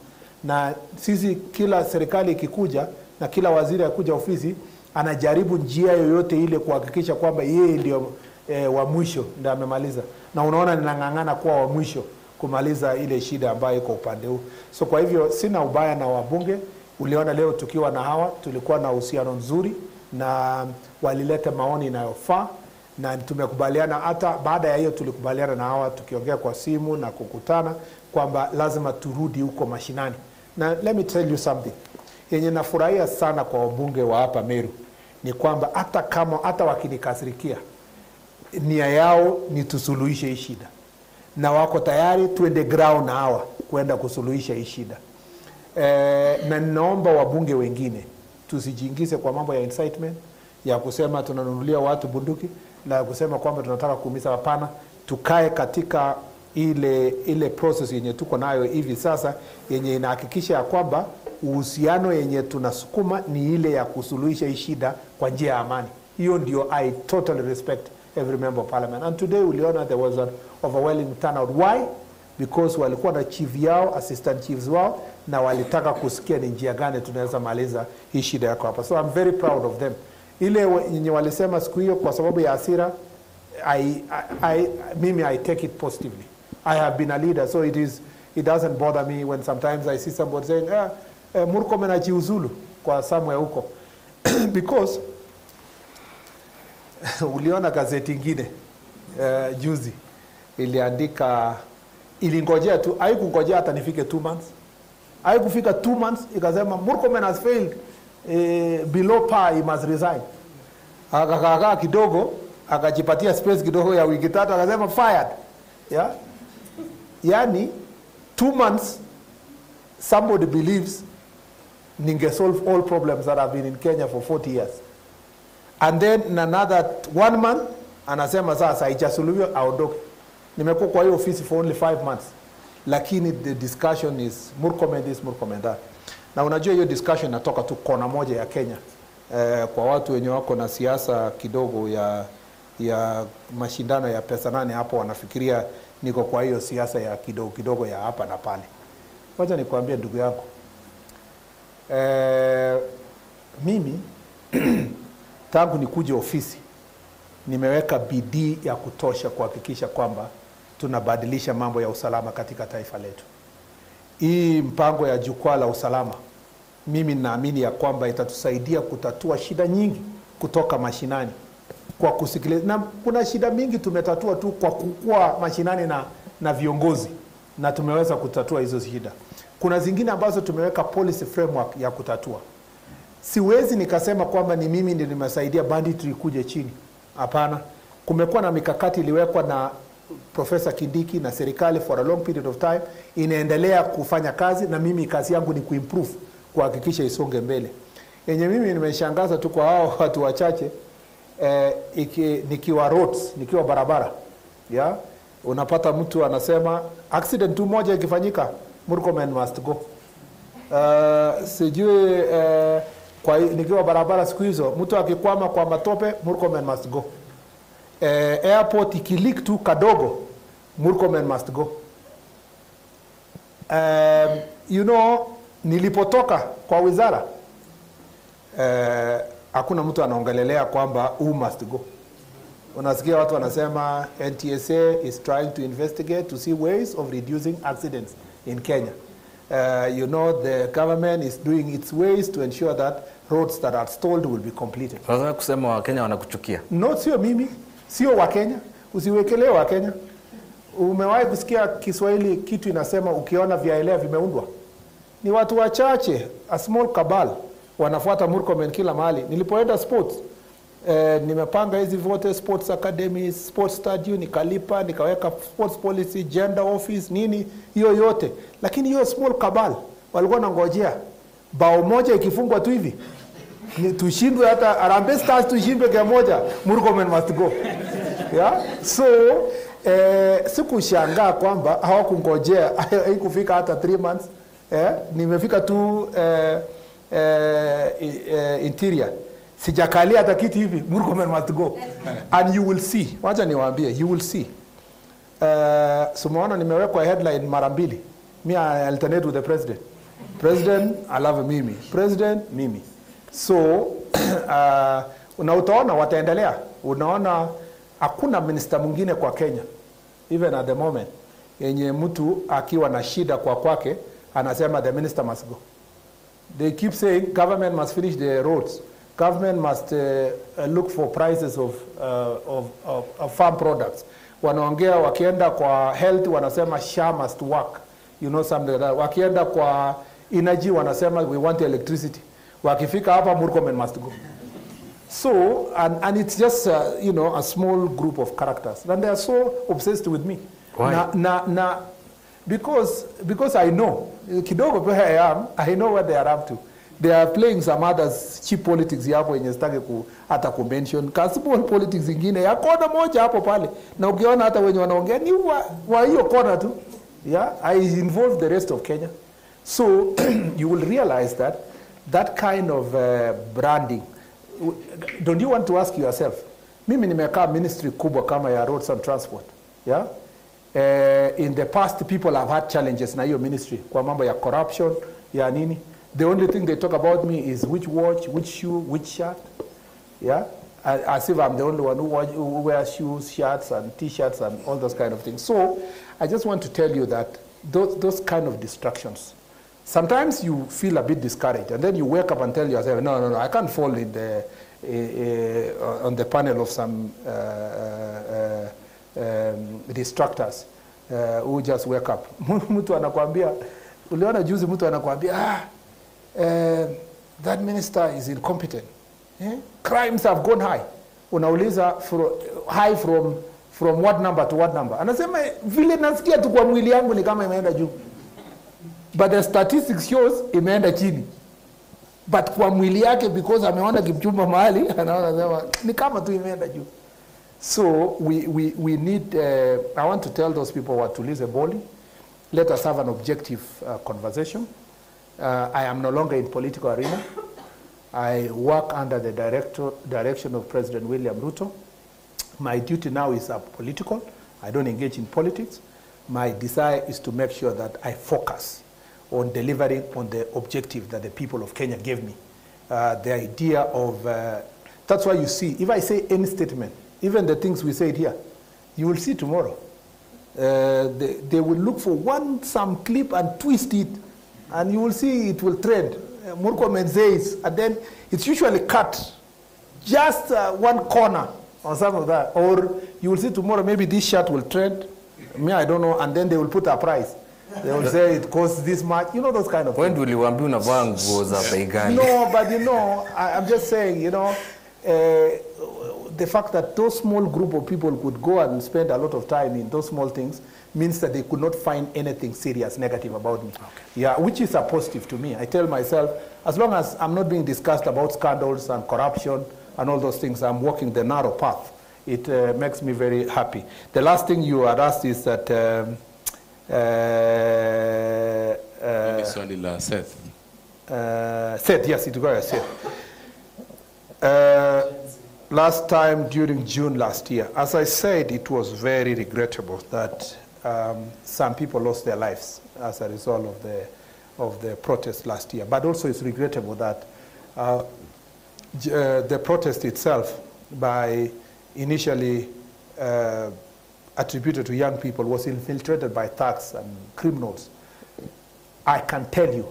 Na sisi, kila serikali ikikuja na kila waziri akuja ofisi, anajaribu njia yoyote ile kuhakikisha kwamba yeye ndio wa mwisho ndio amemaliza, na unaona ninang'ang'ana kuwa wa mwisho kumaliza ile shida ambayo iko upande huu. So kwa hivyo sina ubaya na wabunge. Uliona leo tukiwa na hawa tulikuwa na uhusiano nzuri na walileta maoni inayofaa, na tumekubaliana. Hata baada ya hiyo tulikubaliana na hawa tukiongea kwa simu na kukutana kwamba lazima turudi huko mashinani. Na let me tell you something yenye nafurahia sana kwa wabunge wa hapa Meru ni kwamba hata wakinikasirikia, nia yao ni tusuluhishe hii shida, na wako tayari tuende ground na hawa kwenda kusuluhisha hii shida. Na ninaomba wabunge wengine tusijiingize kwa mambo ya incitement, ya kusema tunanunulia watu bunduki, na kusema kwamba tunataka kuumiza. Hapana, tukae katika ile process yenye tuko nayo hivi sasa, yenye inahakikisha ya kwamba uhusiano yenye tunasukuma ni ile ya kusuluhisha hii shida kwa njia ya amani. Hiyo ndio I totally respect every member of parliament. And today uliona there was an overwhelming turnout. Why? Because walikuwa na chief yao, assistant chiefs wao, na walitaka kusikia ni njia gani tunaweza maliza hii shida yako hapa. So I'm very proud of them. Ile yenye walisema siku hiyo kwa sababu ya hasira, mimi I take it positively. I have been a leader, so it doesn't bother me when sometimes I see somebody saying, Murkomen ajiuzulu kwa somewhere huko. Because uliona gazeti ingine juzi iliandika, ilingojea tu, haikungojea hata nifike 2 months. Haikufika 2 months ikasema Murkomen has failed, below par, he must resign. Akakaa kidogo, akajipatia space kidogo ya wiki 3, akasema fired. Yeah? Yani 2 months somebody believes ninge solve all problems that have been in Kenya for 40 years. And then in another 1 month anasema sasa haijasuluhiwa aondoke. Nimekuwa kwa hiyo ofisi for only 5 months. Lakini the discussion is Murkomen this, Murkomen that. Na unajua hiyo discussion inatoka tu kona moja ya Kenya. Kwa watu wenye wako na siasa kidogo ya mashindano ya pesa nane hapo, wanafikiria niko kwa hiyo siasa ya kidogo kidogo ya hapa na pale. Wacha nikwambie ndugu yangu, mimi tangu nikuje ofisi nimeweka bidii ya kutosha kuhakikisha kwamba tunabadilisha mambo ya usalama katika taifa letu. Hii mpango ya jukwaa la usalama, mimi naamini ya kwamba itatusaidia kutatua shida nyingi kutoka mashinani kwa kusikiliza. Na kuna shida mingi tumetatua tu kwa kukua mashinani na viongozi, na tumeweza kutatua hizo shida. Kuna zingine ambazo tumeweka policy framework ya kutatua. Siwezi nikasema kwamba ni mimi ndiye nimesaidia banditry kuje chini. Hapana. Kumekuwa na mikakati iliwekwa na Professor Kindiki na serikali for a long period of time, inaendelea kufanya kazi, na mimi kazi yangu ni kuimprove, kuhakikisha isonge mbele. Yenye mimi nimeshangaza tu kwa hao watu wachache, nikiwa roads, nikiwa barabara, yeah, unapata mtu anasema accident tu moja ikifanyika Murkomen must go. Sijui kwa nikiwa barabara siku hizo mtu akikwama kwa matope Murkomen must go. Airport ikilik tu kadogo Murkomen must go. You know, nilipotoka kwa wizara hakuna mtu anaongelelea kwamba who must go. Unasikia watu wanasema NTSA is trying to investigate to see ways of reducing accidents in Kenya. You know, the government is doing its ways to ensure that roads that are stalled will be completed. Unataka kusema Wakenya wanakuchukia? No, sio mimi, sio Wakenya. Usiwekelee Wakenya. Umewahi kusikia Kiswahili kitu inasema ukiona vyaelea vimeundwa? Ni watu wachache, a small cabal, wanafuata Murkomen kila mahali. Nilipoenda sports, nimepanga hizi vote, sports academy, sports stadium, nikalipa, nikaweka sports policy, gender office, nini, hiyo yote. Lakini hiyo small cabal walikuwa nangojea bao moja ikifungwa tu hivi tushindwe, hata Harambee Stars tushindwe game moja, Murkomen must go. Yeah? So sikushangaa kwamba hawakungojea haikufika hata 3 months. Nimefika tu interior, sijakalia hata kiti hivi, Murkomen must go. And you will see, wacha niwaambie, you will see Sumaona nimewekwa headline mara mbili. Me I alternate with the president. President, I love Mimi. President, Mimi. So, na utaona wataendelea. Unaona hakuna minister mwingine kwa Kenya, even at the moment, yenye mtu akiwa na shida kwa kwake, anasema the minister must go. They keep saying government must finish the roads. Government must look for prices of farm products. Wanaongea wakienda kwa health wanasema SHA must work. You know something like that. Wakienda kwa energy wanasema we want electricity. Wakifika hapa Murkomen must go. So, and it's just, you know, a small group of characters. And they are so obsessed with me. Why? Because I know, kidogo where I am, I know what they are up to. They are playing some others cheap politics hapo yenye sitaki hata kumention. Kasibol politics ingine ya kona moja hapo pale. Na ukiona hata wenye wanaongea ni wa hiyo kona tu. Yeah, I involve the rest of Kenya. So you will realize that kind of branding. Don't you want to ask yourself, mimi nimekaa ministry kubwa kama ya roads and transport, yeah? In the past people have had challenges na hiyo ministry kwa mambo ya corruption, ya nini. The only thing they talk about me is which watch, which shoe, which shirt, yeah? As if I'm the only one who wears shoes, shirts and t-shirts and all those kind of things. So I just want to tell you that those kind of distractions, sometimes you feel a bit discouraged, and then you wake up and tell yourself, no, I can't fall in the, on the panel of some distractors who just wake up. Mtu anakuambia, uliona juzi mtu anakuambia, that minister is incompetent. Crimes have gone high. Unauliza high from what number to what number? Anasema vile nasikia tu kwa mwili yangu ni kama imeenda juu. But the statistics shows imeenda chini. But kwa mwili yake because ameona Kipchumba mahali anaona sema ni kama tu imeenda juu. So we need I want to tell those people what to listen boldly. Let us have an objective conversation. I am no longer in political arena. I work under the direction of President William Ruto. My duty now is political. I don't engage in politics. My desire is to make sure that I focus on delivering on the objective that the people of Kenya gave me. The idea of, that's why you see, if I say any statement, even the things we said here, you will see tomorrow. They will look for some clip and twist it, and you will see it will trend. Murkomen says, and then it's usually cut just one corner or something like that. Or you will see tomorrow maybe this shirt will trend. Me, I don't know, and then they will put a price. They will say it costs this much. You know those kind of things. When will you ambi unavaa nguo za bei gani? No, but you know, I'm just saying, you know, the fact that those small group of people could go and spend a lot of time in those small things means that they could not find anything serious negative about me. Okay. Yeah, which is a positive to me. I tell myself, as long as I'm not being discussed about scandals and corruption and all those things, I'm walking the narrow path. It makes me very happy. The last thing you had asked is that swali la Seth. Seth, yes, it was Seth. Last time during June last year, as I said, it was very regrettable that some people lost their lives as a result of the protest last year. But also it's regrettable that the protest itself, by initially attributed to young people, was infiltrated by thugs and criminals. I can tell you,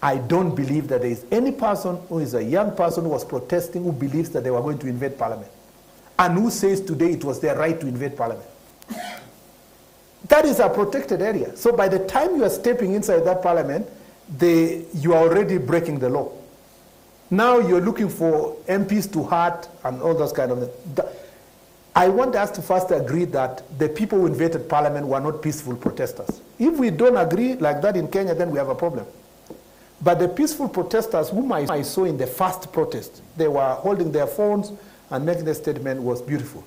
I don't believe that there is any person who is a young person who was protesting who believes that they were going to invade parliament and who says today it was their right to invade parliament. That is a protected area. So by the time you are stepping inside that parliament, you are already breaking the law. Now you're looking for MPs to hurt and all those kind of things. I want us to first agree that the people who invaded parliament were not peaceful protesters. If we don't agree like that in Kenya, then we have a problem. But the peaceful protesters whom I saw in the first protest, they were holding their phones and making a statement was beautiful.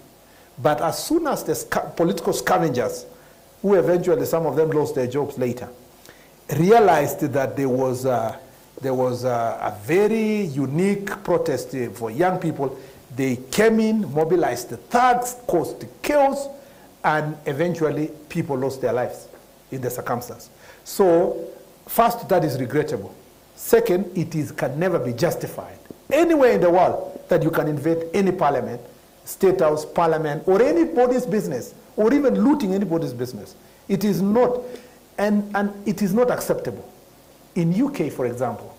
But as soon as the political scavengers, who eventually some of them lost their jobs later, realized that there was a very unique protest for young people, they came in, mobilized the thugs, caused the chaos, and eventually people lost their lives in the circumstance. So, first, that is regrettable. Second, can never be justified anywhere in the world that you can invade any parliament, state house, parliament, or anybody's business, or even looting anybody's business. It is not, and it is not acceptable. In UK, for example,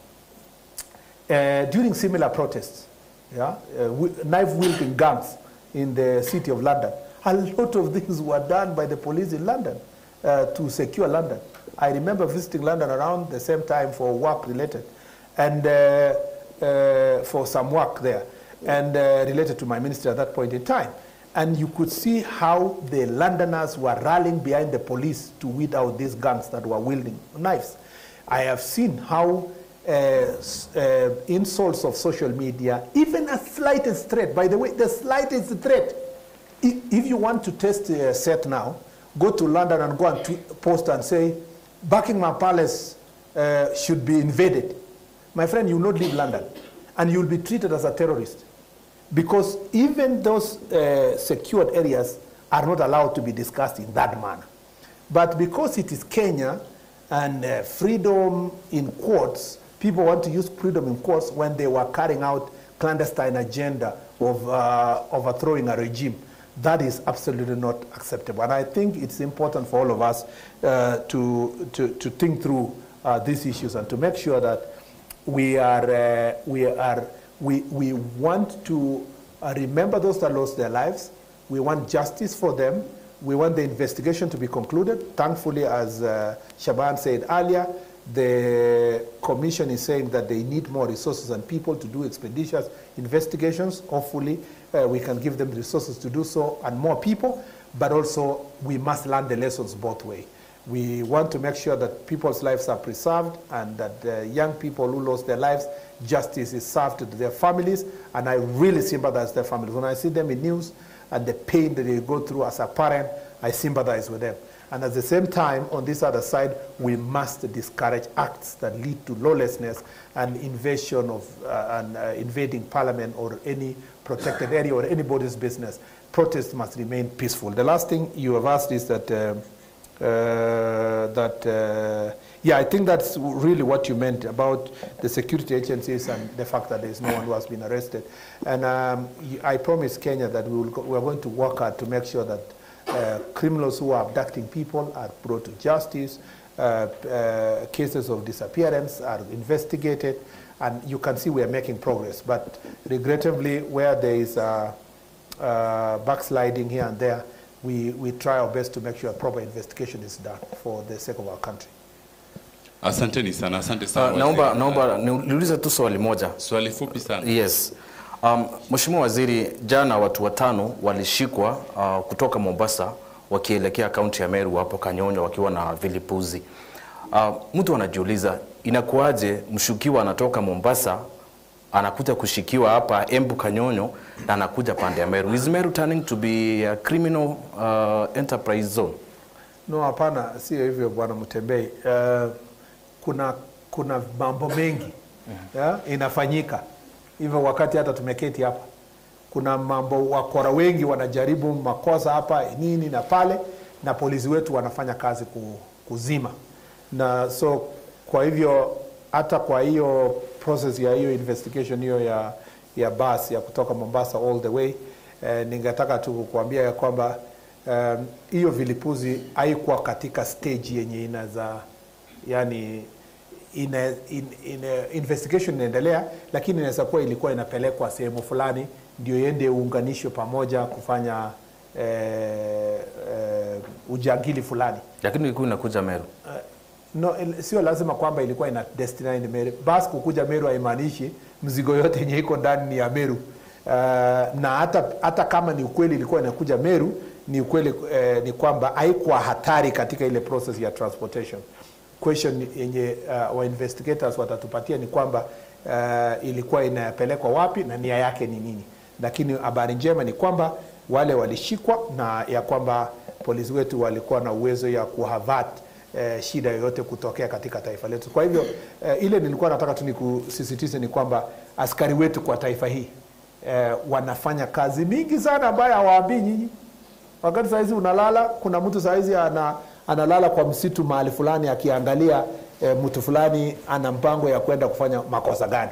during similar protests, knife-wielding gangs in the city of London, a lot of things were done by the police in London to secure London. I remember visiting London around the same time for work related, and for some work there, and related to my ministry at that point in time. And you could see how the Londoners were rallying behind the police to weed out these gangs that were wielding knives. I have seen how insults of social media, even a slightest threat, by the way, the slightest threat, if you want to test a set now, go to London and go and post and say, Buckingham Palace should be invaded. My friend, you will not leave London, and you will be treated as a terrorist. Because even those secured areas are not allowed to be discussed in that manner. But because it is Kenya and freedom in quotes, people want to use freedom in quotes when they were carrying out clandestine agenda of overthrowing a regime. That is absolutely not acceptable. And I think it's important for all of us to think through these issues and to make sure that we want to remember those that lost their lives. We want justice for them. We want the investigation to be concluded. Thankfully, as Shaban said earlier, the commission is saying that they need more resources and people to do expeditious investigations. Hopefully, we can give them resources to do so and more people, but also we must learn the lessons both ways. We want to make sure that people's lives are preserved and that the young people who lost their lives, justice is served to their families, and I really sympathize with their families. When I see them in news and the pain that they go through as a parent, I sympathize with them. And at the same time, on this other side, we must discourage acts that lead to lawlessness and invasion of invading parliament or any protected area or anybody's business. Protests must remain peaceful. The last thing you have asked is that, I think that's really what you meant about the security agencies and the fact that there's no one who has been arrested. And I promise Kenya that we are going to work hard to make sure that criminals who are abducting people are brought to justice, cases of disappearance are investigated, and you can see we are making progress. But regrettably, where there is backsliding here and there, we try our best to make sure a proper investigation is done for the sake of our country. Asanteni sana, asante sana. Naomba niulize tu swali moja. Swali fupi sana. Yes. Mheshimiwa Waziri, jana watu 5 walishikwa kutoka Mombasa wakielekea kaunti ya Meru hapo Kanyonyo wakiwa na vilipuzi. Mtu anajiuliza inakuaje mshukiwa anatoka Mombasa anakuja kushikiwa hapa Embu Kanyonyo na anakuja pande ya Meru? Is Meru turning to be a criminal enterprise zone? No, hapana, sio hivyo Bwana Mutembei. Kuna mambo mengi inafanyika. Hivyo wakati hata tumeketi hapa, kuna mambo, wakora wengi wanajaribu makosa hapa nini na pale, na polisi wetu wanafanya kazi kuzima. Na so kwa hivyo hata kwa hiyo process ya hiyo investigation hiyo ya bus ya kutoka Mombasa all the way, ningetaka tu kukuambia ya kwamba hiyo vilipuzi haikuwa katika stage yenye inaza, yani investigation inaendelea, lakini inaweza kuwa ilikuwa inapelekwa sehemu fulani ndio iende uunganishwe pamoja kufanya ujangili fulani. Lakini ilikuwa inakuja Meru. No, sio lazima kwamba ilikuwa ina destined Meru. Basi kukuja Meru haimaanishi mzigo yote yenye iko ndani ni ya Meru. Na hata kama ni ukweli ilikuwa inakuja Meru, ni ukweli ni kwamba haikuwa hatari katika ile process ya transportation. Question yenye wa investigators watatupatia ni kwamba ilikuwa inapelekwa wapi na nia yake ni nini. Lakini habari njema ni kwamba wale walishikwa na ya kwamba polisi wetu walikuwa na uwezo ya kuhavat shida yoyote kutokea katika taifa letu. Kwa hivyo ile nilikuwa nataka tu nikusisitize ni kwamba askari wetu kwa taifa hii wanafanya kazi mingi sana ambayo hawaambii nyinyi. Wakati saizi unalala, kuna mtu saizi analala kwa msitu mahali fulani akiangalia mtu fulani ana mpango ya kwenda kufanya makosa gani,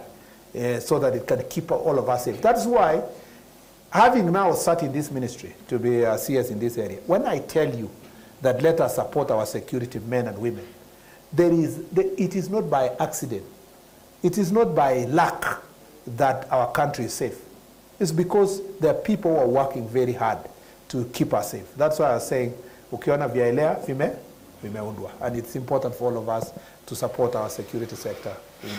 so that it can keep all of us safe. That's why having now sat in this ministry to be a CS in this area, when I tell you that let us support our security men and women, it is not by accident. It is not by luck that our country is safe. It's because there are people who are working very hard to keep us safe. That's why I was saying, ukiona vyaelea vimeundwa, and it's important for all of us to support our security sector in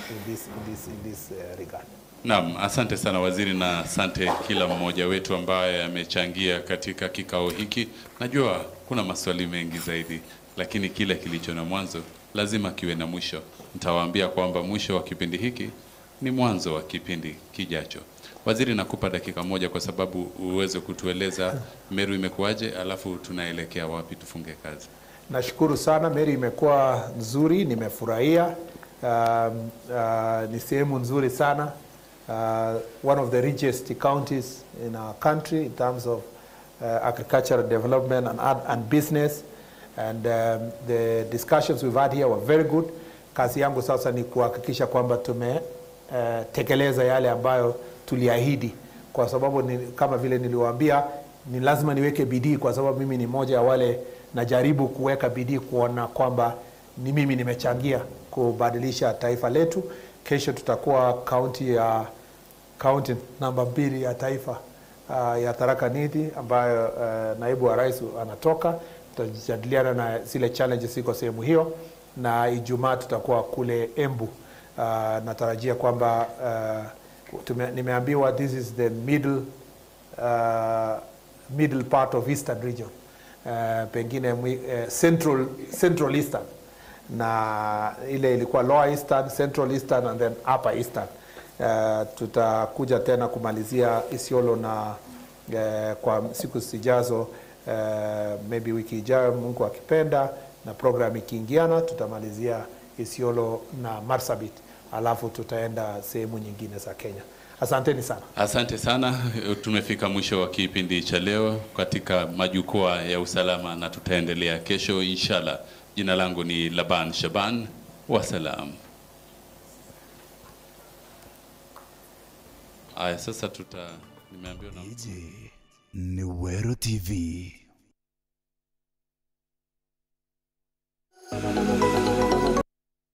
this regard. Naam, asante sana waziri, na asante kila mmoja wetu ambaye amechangia katika kikao hiki. Najua kuna maswali mengi zaidi, lakini kile kilicho na mwanzo lazima kiwe na mwisho. Nitawaambia kwamba mwisho wa kipindi hiki ni mwanzo wa kipindi kijacho. Waziri, nakupa dakika moja kwa sababu uweze kutueleza Meru imekuwaje, alafu tunaelekea wapi tufunge kazi. Nashukuru sana, Meru imekuwa nzuri, nimefurahia. Ni sehemu nzuri sana. One of the richest counties in our country in terms of agricultural development and business. And the discussions we've had here were very good. Kazi yangu sasa ni kuhakikisha kwamba tekeleza yale ambayo tuliahidi, kwa sababu kama vile niliwaambia, ni lazima niweke bidii, kwa sababu mimi ni moja ya wale najaribu kuweka bidii kuona kwamba ni mimi nimechangia kubadilisha taifa letu. Kesho tutakuwa county namba 2 ya taifa ya Tharaka Nithi, ambayo naibu wa rais anatoka. Tutajadiliana na zile challenges ziko sehemu hiyo, na Ijumaa tutakuwa kule Embu. Natarajia kwamba nimeambiwa this is the middle part of Eastern region, pengine Central Eastern, na ile ilikuwa Lower Eastern, Central Eastern and then Upper Eastern. Tutakuja tena kumalizia Isiolo na kwa siku zijazo, maybe wiki ijayo Mungu akipenda, na program ikiingiana tutamalizia Isiolo na Marsabit, alafu tutaenda sehemu nyingine za Kenya. Asanteni sana. Asante sana. Tumefika mwisho wa kipindi cha leo katika majukwaa ya usalama, na tutaendelea kesho inshallah. Jina langu ni Laban Shaban. Wasalam. Aya, sasa nimeambiwa na ni Wero TV.